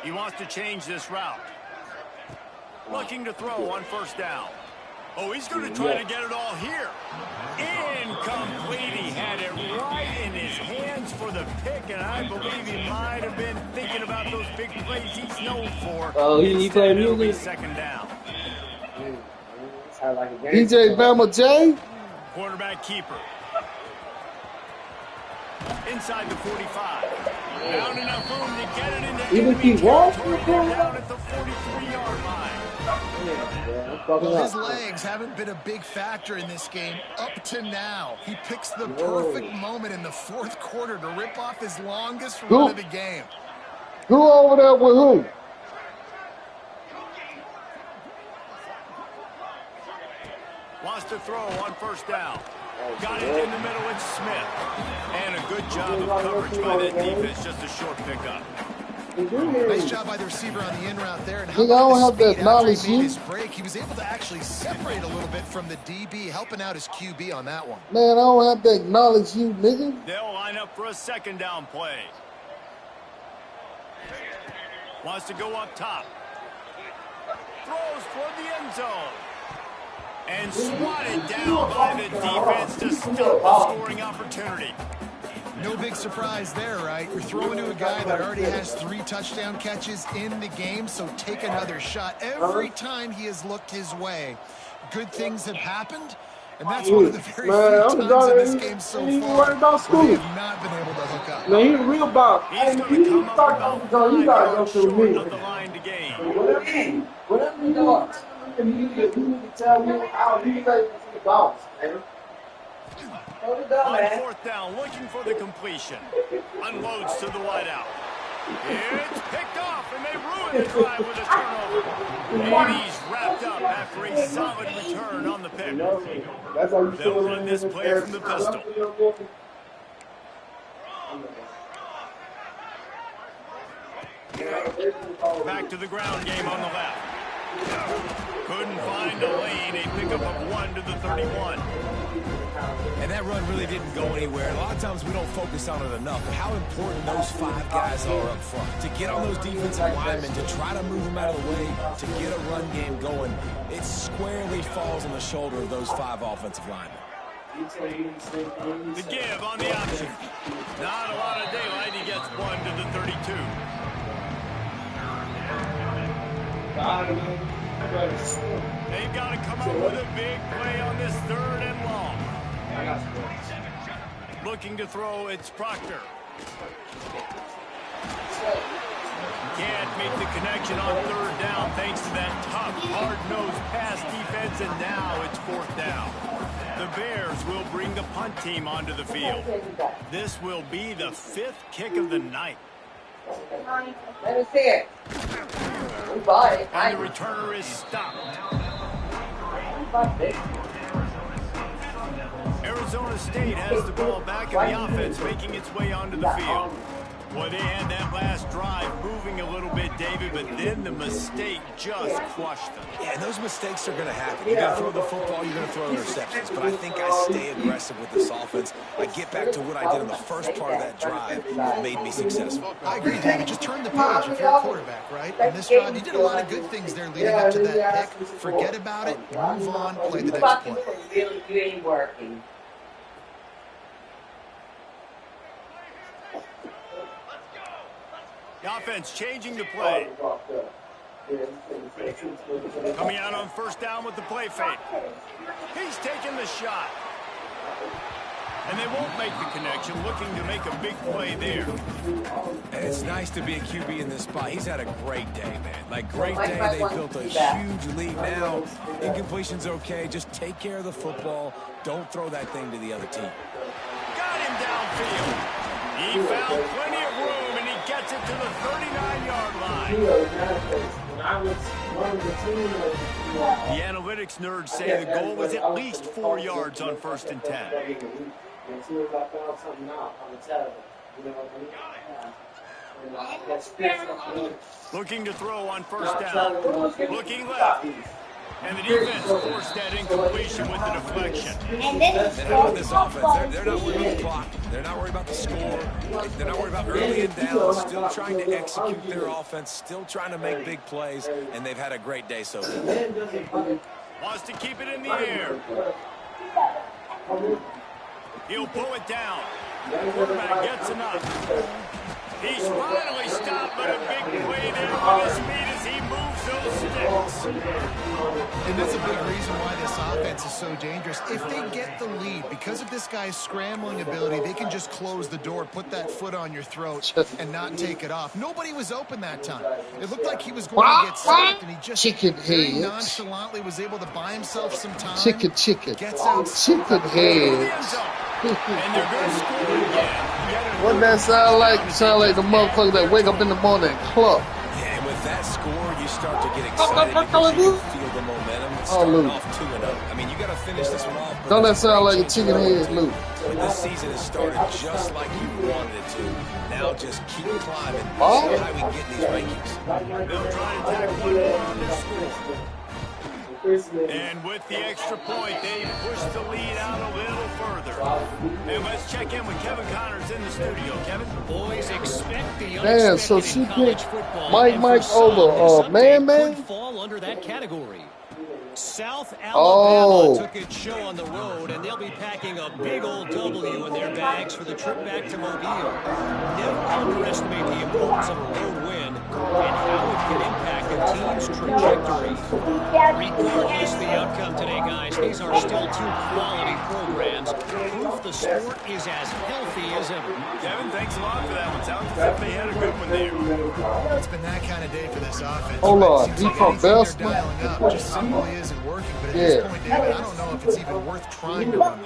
He wants to change this route. Looking to throw on first down. Oh, he's going to try to get it all here. Incomplete. He had it right in his hands for the pick, and I believe he might have been thinking about those big plays he's known for. Oh, he playing music? Second down. DJ Bama J. Quarterback keeper. Inside the 45. Found enough room to get it into enemy territory. They're down at the 43-yard line. Well, his legs haven't been a big factor in this game up to now. He picks the perfect moment in the fourth quarter to rip off his longest run of the game. Who over there with who? Wants to throw on first down. Got it in the middle, it's Smith. And a good job of coverage by that defense, just a short pickup. Nice job by the receiver on the in route there. And how don't about the have speed to acknowledge after he made you. his break? He was able to actually separate a little bit from the DB, helping out his QB on that one. Man, I don't have to acknowledge you, nigga. They'll line up for a second down play. Wants to go up top. Throws toward the end zone. And swatted down by the defense to stop the scoring opportunity. No big surprise there, right? You're throwing to a guy that already has 3 touchdown catches in the game, so take another shot. Every time he has looked his way, good things have happened, and that's one of the very few times in this game so far where they have not been able to hook up. Man, he's real about. He's going to come up about 5 yards short of the line to gain. Whatever you do, you need to tell me how you play to the bounce, man. On fourth down, looking for the completion. Unloads to the wideout. It's picked off, and they ruin the drive with a turnover. And he's wrapped up after a solid return on the pick. They'll run this play from the pistol. Back to the ground game on the left. Couldn't find a lane. A pickup of 1 to the 31. And that run really didn't go anywhere. A lot of times we don't focus on it enough, but how important those 5 guys are up front. To get on those defensive linemen, to try to move them out of the way, to get a run game going, it squarely falls on the shoulder of those 5 offensive linemen. The give on the option. Not a lot of daylight. He gets 1 to the 32. They've got to come up with a big play on this 3rd and long. Looking to throw, it's Proctor. Can't make the connection on 3rd down thanks to that tough, hard-nosed pass defense, and now it's 4th down. The Bears will bring the punt team onto the field. This will be the 5th kick of the night. Let me see it. And the returner is stopped. Arizona State has the ball back in the offense, making its way onto the field. Boy, they had that last drive moving a little bit, David, but then the mistake just crushed them. Yeah, and those mistakes are going to happen. You're going to throw the football, you're going to throw interceptions. But I think I stay aggressive with this offense. I get back to what I did in the first part of that drive that made me successful. I agree, David. Just turn the page if you're a quarterback, right? In this drive, you did a lot of good things there leading up to that pick. Forget about it, move on, play the next play. You ain't working. The offense changing the play. Coming out on 1st down with the play fake. He's taking the shot. And they won't make the connection, looking to make a big play there. And it's nice to be a QB in this spot. He's had a great day, man. Like, great day. They built a huge lead now. Incompletion's okay. Just take care of the football. Don't throw that thing to the other team. Got him downfield. He found plenty of room, and he gets it to the 39-yard line. The analytics nerds say the goal was at least 4 yards on 1st and 10. As soon as I found something out, I'm going to tell them. Looking to throw on 1st down. Looking left. And the defense forced that incompletion with the deflection. And how about this offense? They're not worried about the clock. They're not worried about the score. They're not worried about early and down. Still trying to execute their offense. Still trying to make big plays. And they've had a great day so far. Wants to keep it in the air. He'll pull it down. The quarterback gets enough. He's finally stopped, but a big play there with his feet as he moves those sticks. And that's a big reason why this offense is so dangerous. If they get the lead, because of this guy's scrambling ability, they can just close the door, put that foot on your throat, and not take it off. Nobody was open that time. It looked like he was going to get sacked, and he just very nonchalantly was able to buy himself some time. Chicken. Gets out. Chicken heads. And they're going to score again. What that sound like? Sound like the motherfucker that wake up in the morning and cluck. Yeah, and with that score, you start to get excited because you can feel the momentum. Starting off 2-0. I mean, you got to finish this one off. Don't that sound like a chicken head, Luke? This season has started just like you wanted it to. Now just keep climbing. See how we can get in these rankings. They'll try to tack one more on their score. And with the extra point, they push the lead out a little further. And let's check in with Kevin Connors in the studio. Kevin? Boys, expect the Damn, so unexpected she in college picked football. Mike And for some, over this Man update could fall under that category. South Alabama Oh. took its show on the road, and they'll be packing a big old W in their bags for the trip back to Mobile. Never underestimate the importance of a road win and how it can impact a team's trajectory. Regardless of the outcome today, guys, these are still two quality programs. Proof the sport is as healthy as ever. Kevin, thanks a lot for that one. Sounds as if they had a good one there. It's been that kind of day for this offense. Hold on, Seems he like from anything they're Bellsman? dialing up just simply isn't working. But at this point, David, I don't know if it's even worth trying to run.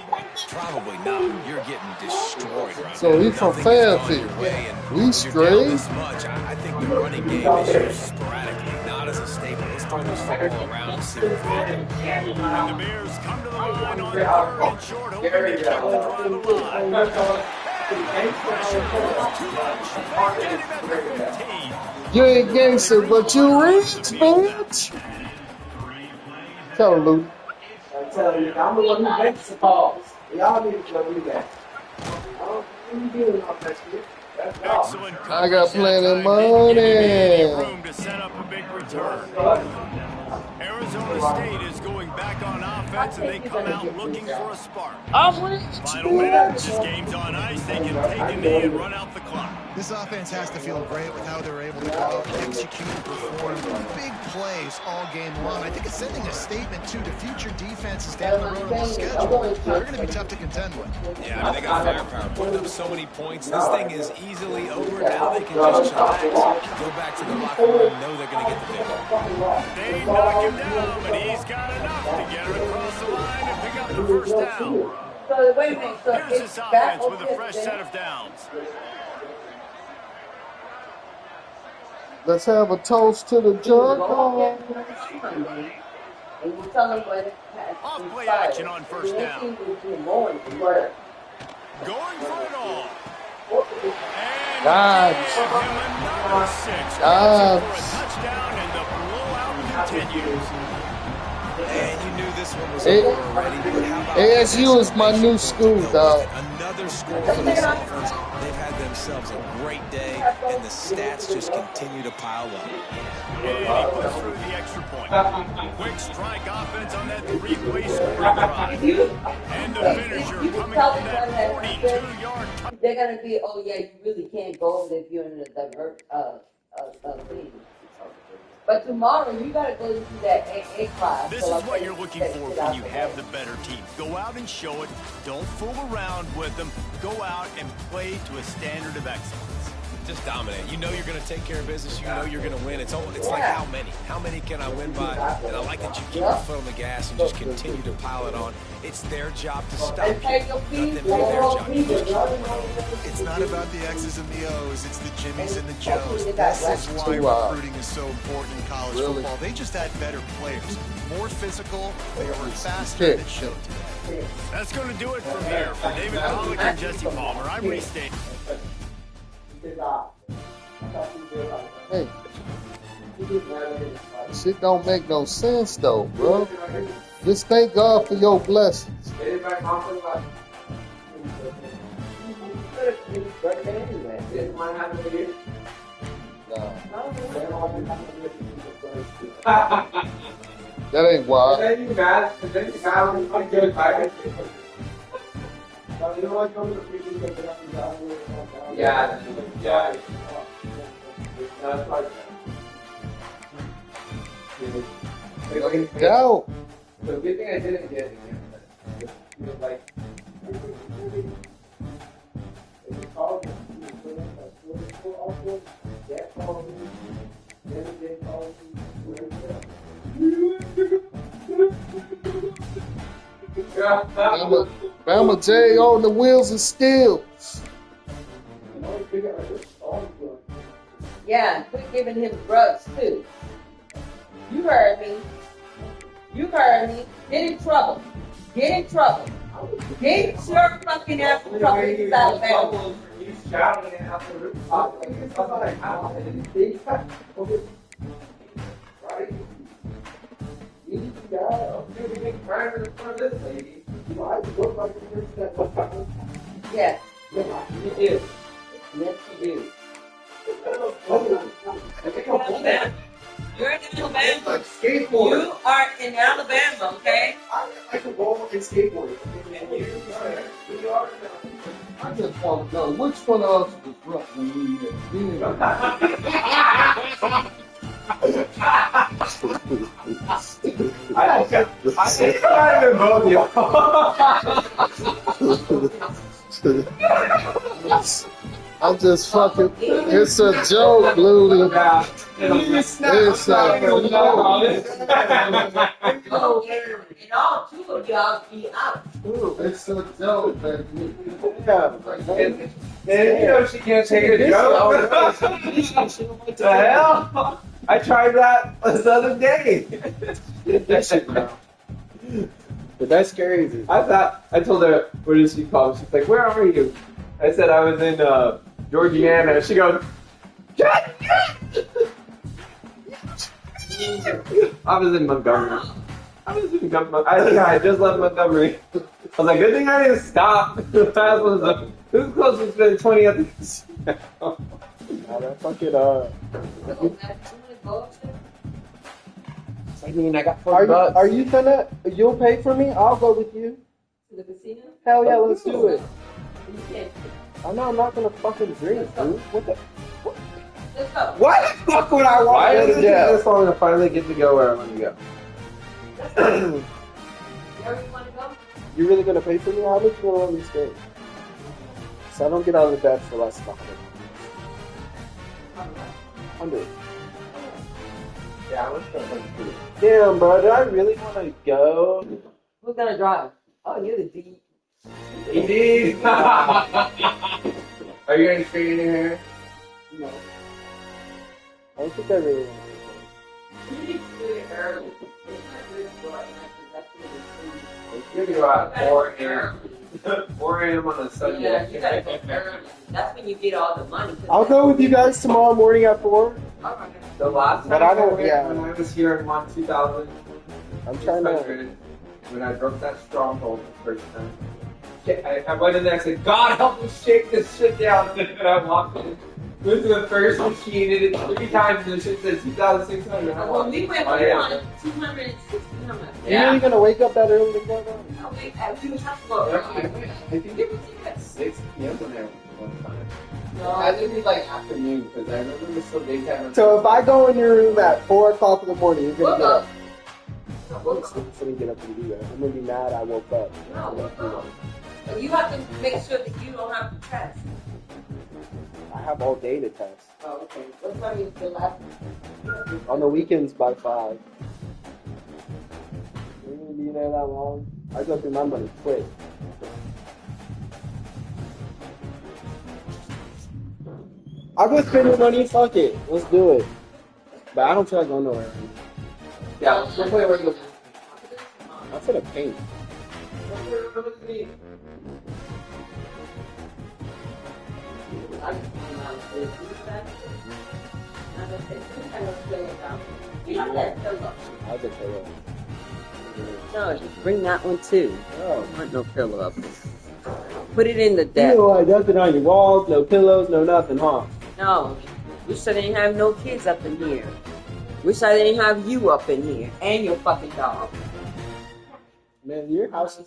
Probably not. You're getting destroyed right So now. he from Nothing is going Fairfield. your way, and We you're down straight. this much. I think the running game is used sporadically, not as a staple. Let's turn this football around and see what happens. And the Bears come to the line on 3rd and short, hoping to keep the drive alive. Pressure was too much. Getting at the 15. You ain't gangster, but you rich, bitch. Tell him, Luke. I'm telling you, I'm the one who makes the calls. Y'all need to go do that. I'm doing all that shit. That's all. Excellent. I got plenty of Room money. to set up a big return. Arizona State is going back on offense, and they come out looking for a spark. I'm rich, Final minute. This bitch. game's on ice. They can take a knee and run out the clock. This offense has to feel great with how they're able to go out and execute and perform big plays all game long. I think it's sending a statement, too, to future defenses down the road on the schedule. They're going to be tough to contend with. Yeah, I mean, they got firepower. Putting up so many points. This thing is easily over. Now they can just chillax, go back to the locker room, know they're going to get the victory. They knock him down, but he's got enough to get her across the line and pick up the first down. So wait a minute. So Here's it's this back offense with a over fresh there. set of downs. Let's have a toast to the Jericho. And you tell them what it has Off to play be action on first down. Going for it. Going for it all. And Dodge. give him another 6. Dodge. For a touchdown, and the blowout continues. And you knew this one was over already. But how about ASU is my new school, dog. another score for this offense? They've had themselves a great day, and the stats just continue to pile up. And he puts through the extra point. Quick strike offense on that 3-play scoring drive. And the finisher coming from that 42-yard touchdown. They're gonna be, oh yeah, you really can't go over if you're in a divert thing. But tomorrow you gotta go to that A class. This is what you're looking for when you have the better team. Go out and show it. Don't fool around with them. Go out and play to a standard of excellence. Just dominate. You know you're going to take care of business. You know you're going to win. It's like how many? How many can I win by? And I like that you keep your foot on the gas and just continue to pile it on. It's their job to stop you. Let them do their job. You just keep winning. It's not about the X's and the O's. It's the Jimmies and the Joes. This is why recruiting is so important in college football. They just had better players. More physical. They were faster. And it showed today. That's going to do it from here. For David Pollock and Jesse Palmer, I'm Reese Davis. Hey, shit don't make no sense though, bro. Just thank God for your blessings. That ain't wild. Yeah. Go. The good thing I didn't get it. Like, Bama J on the wheels of steel. Yeah, quit giving him drugs too. You heard me. You heard me. Get in trouble. Get in trouble. Get your fucking ass in trouble in Alabama. You shouting it out the rooftop. Like, it's not like how right? You got to make crime in front of this lady. You know, I look like the person that Yes. you do. Yes, you do. You're in Alabama. Like skateboard. You are in Alabama, okay? I like to roll and skateboard. And you are I just want to know which one of us was rough when we met. I think not even both y'all. I'm just fucking. It's a joke, Lulu. It's a joke. And all two of y'all be out. It's a joke, baby. And you know she can't take a joke. What the hell? I tried that the other day. That shit, bro. But that's crazy. I told her, what did she call me? She's like, where are you? I said I was in Georgiana. She goes, I was in Montgomery. I think I just left Montgomery. I was like, good thing I didn't stop. I was like, who's close to spend 20 at the Oh, that fucking I mean, I got 40 bucks. Are you gonna? You'll pay for me? I'll go with you. To the casino? Hell yeah, let's do it. You can't. I know I'm not gonna fucking drink, dude. What the? Let's go. Why the fuck would I want to go to jail? This long to finally get to go where I want to go. Where you want to go? You really gonna pay for me? How much you wanna let me stay? So I don't get out of the bed for less than 100. Yeah, I was trying to do it. Damn, bro, do I really wanna go? Who's gonna drive? Oh, you're the D. Indeed. Are you going to straighten your hair? No. I don't think I really want You need to do it early. It's not good for us. It's good to go out at 4 a.m. 4 a.m. on a Sunday. Yeah, you gotta go early. That's when you get all the money. I'll go with you guys tomorrow morning at 4. Alright. The last time But I don't- went, yeah. when I was here in 2000, I'm trying to. when I broke that stronghold the first time. I went in there and said, God help me shake this shit down. And I walked in, went to the first machine, and it 3 times, and the shit said 2,600. When we went, we wanted 260. I'm like, You really gonna wake up that early to go down? no, we have to go I early. think it was at 6 p.m. when I went one time. No, It had to be like afternoon, because I remember it was still daytime. So if I go in your room at 4 o'clock in the morning, you're gonna we'll get go. up. I'm gonna get up and do that. I'm gonna be mad I woke up. No, we'll go. But you have to make sure that you don't have to test. I have all day to test. Oh, okay. What time is the last? On the weekends by 5. You're gonna be there that long? I go through my money quick. I'll go spend your money, fuck it. Let's do it. But I don't feel like going nowhere. Yeah, let's go play regular. I'm gonna paint. You know that pillow. I'll just pay it. No, just bring that one too. Oh. I don't want no pillow up there. Put it in the You deck. know, like nothing on your walls, no pillows, no nothing, huh? No, wish I didn't have no kids up in here. Wish I didn't have you up in here and your fucking dog. Man, your house is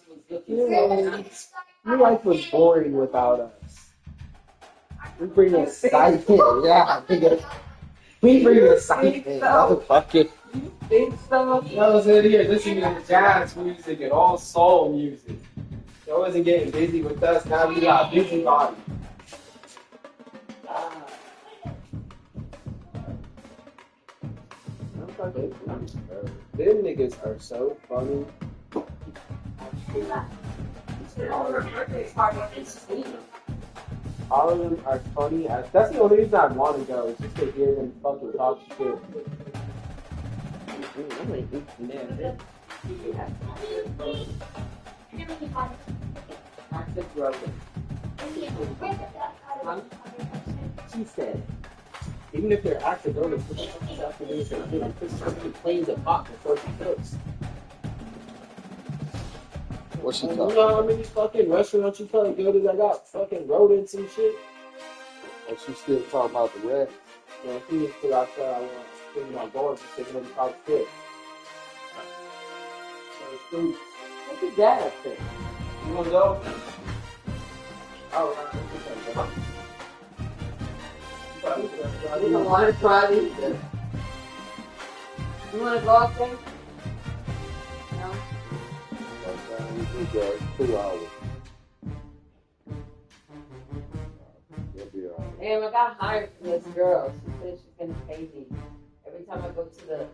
your life was boring without us. We bring us sidekick. Yeah, nigga. We bring the think side so? motherfucker. You think so? I was in here listening to jazz music and all soul music. I wasn't getting busy with us. Now we got busy body. Them niggas are so funny. All of them are funny. That's the only reason I want to go. Is just to hear them fucking talk shit. I'm like, she said, even if they're active, don't put stuff in these and put something cleans a pot before she cooks. What's she You talking? know how many fucking restaurants you probably go to that got fucking rodents and shit? And she still talking about the rest. And he just put outside, I want to clean my board and take another top shit. Look at that up there. You want to go? Oh, right. You don't want to try these? You want to go up there? No? We go 2 hours. They'll be all right. Damn, I got hired from this girl. She said she's going to pay me. Every time I go to the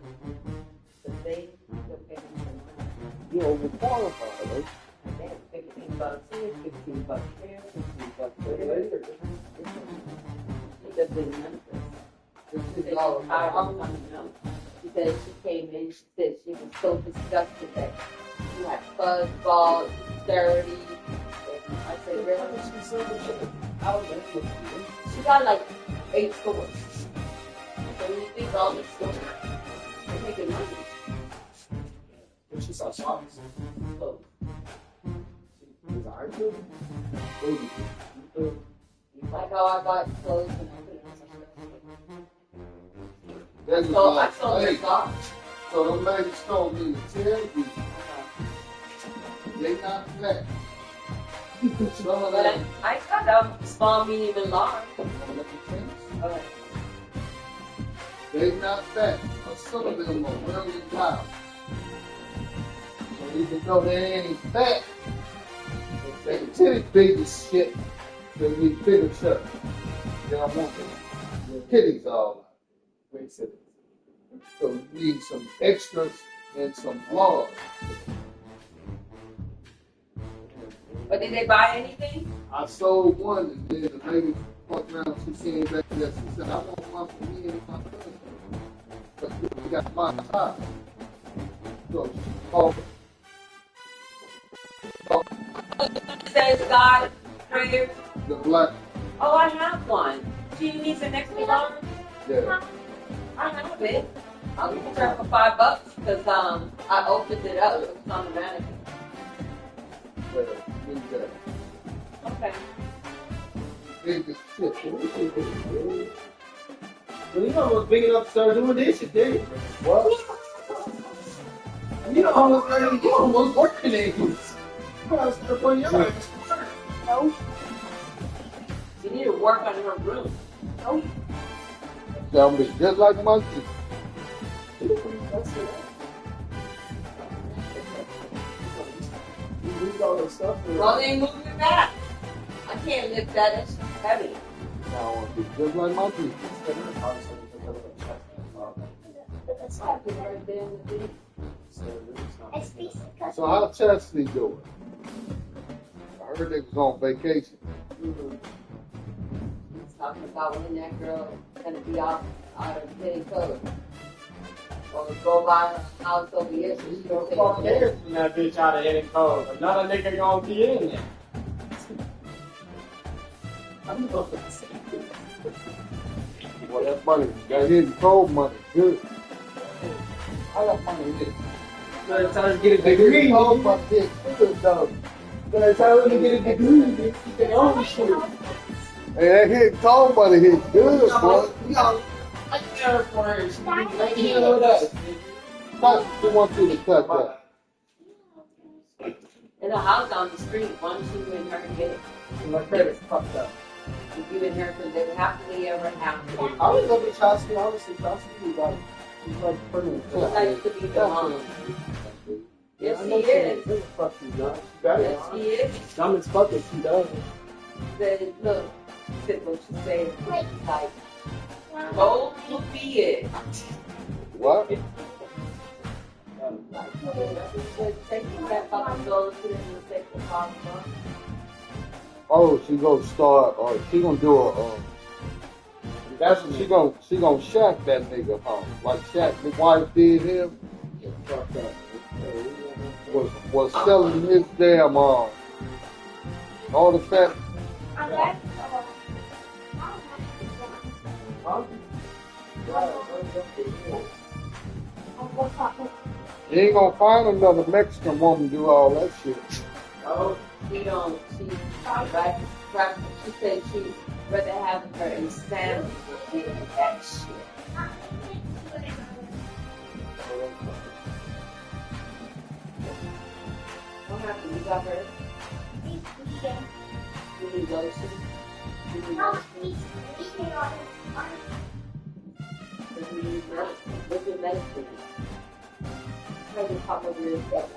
thing, she'll pay me some money. You overqualified, right? Damn, $15 here, $15 there, $15 there. She doesn't remember. She said, oh, I'm coming home. She said she came in, she said she was so disgusted that she had fuzz balls, dirty. I said, really? She got like 8 stores. So when you think all these stores, they're making money. When she saw socks, So, she desired to. like how I got clothes and I put it on That's So I like, sold her hey, socks. so the ladies told me to tell you, they not fat. Some of But them, I cut small, medium, and large. Okay. they not fat. But some of them are really loud. So even though they ain't fat, they titty big as shit. They need bigger shut. They don't want them. Their titties all out. So you need some extras and some flaws. But did they buy anything? I sold one, and then the lady walked around, she came back to us and said, I want one for me and my cousin. But we got my size. So she called. Says God, prayer. The black, Oh, I have one. She needs an extra large. yeah. I have it. I'll give it to her for $5 because I opened it up. It was on the mannequin. Leave that. Okay. Big as shit. Well, you almost big enough to start doing this shit, didn't you? What? You almost working these. You gotta start putting your ass to work. No. She need to work on her room. No. Sound me just like monkey. You lose all this stuff. Well, then move it back. I can't lift that. It's heavy. I want to be just like monkey. That's happening right there in the video. So how Chastity doing? I heard they was on vacation. He's talking about when that girl is going to be out of getting code. Or go by her house over here so she don't take Fuck it. cares when that bitch out of hitting code. Another nigga gonna be in there. I'm going to say. Well, that money, that hidden cold money, good. I got money with it. Better tell her to get a degree. Cold money, good though. Better tell her to get a degree. Bitch. You can own the shit. Hey, that hidden cold money hit good, boy. We got like there for her. She can be right here with us. Who wants you to cut that? In a house down the street, why don't you and her get it? My credit's fucked up. You in here because they happily ever after. I was looking at Chelsea. Obviously, Chelsea he's like pretty. He likes to be the mom. Yes, he is. Yes, he is. Dumb as fuck if she does. Said, look, said what you say. Like, go to be it. What? Taking that fucking goal to the second half. Oh, she gonna start, or she gonna do a. That's what she gonna shack that nigga, huh? Like Shaq, the wife did him. Was selling his damn all the fat. You ain't gonna find another Mexican woman do all that shit. Oh, she don't. She right. She said she'd rather have her in Sam than that shit. What happened? You got her? You need lotion? You need lotion? What's your medicine? Try to pop over your stuff.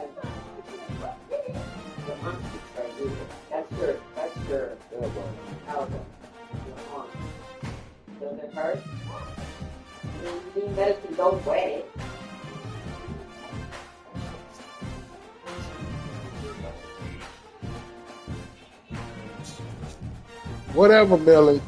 That's your elbow. Does it hurt? You need medicine, don't wet it. Whatever, Millie.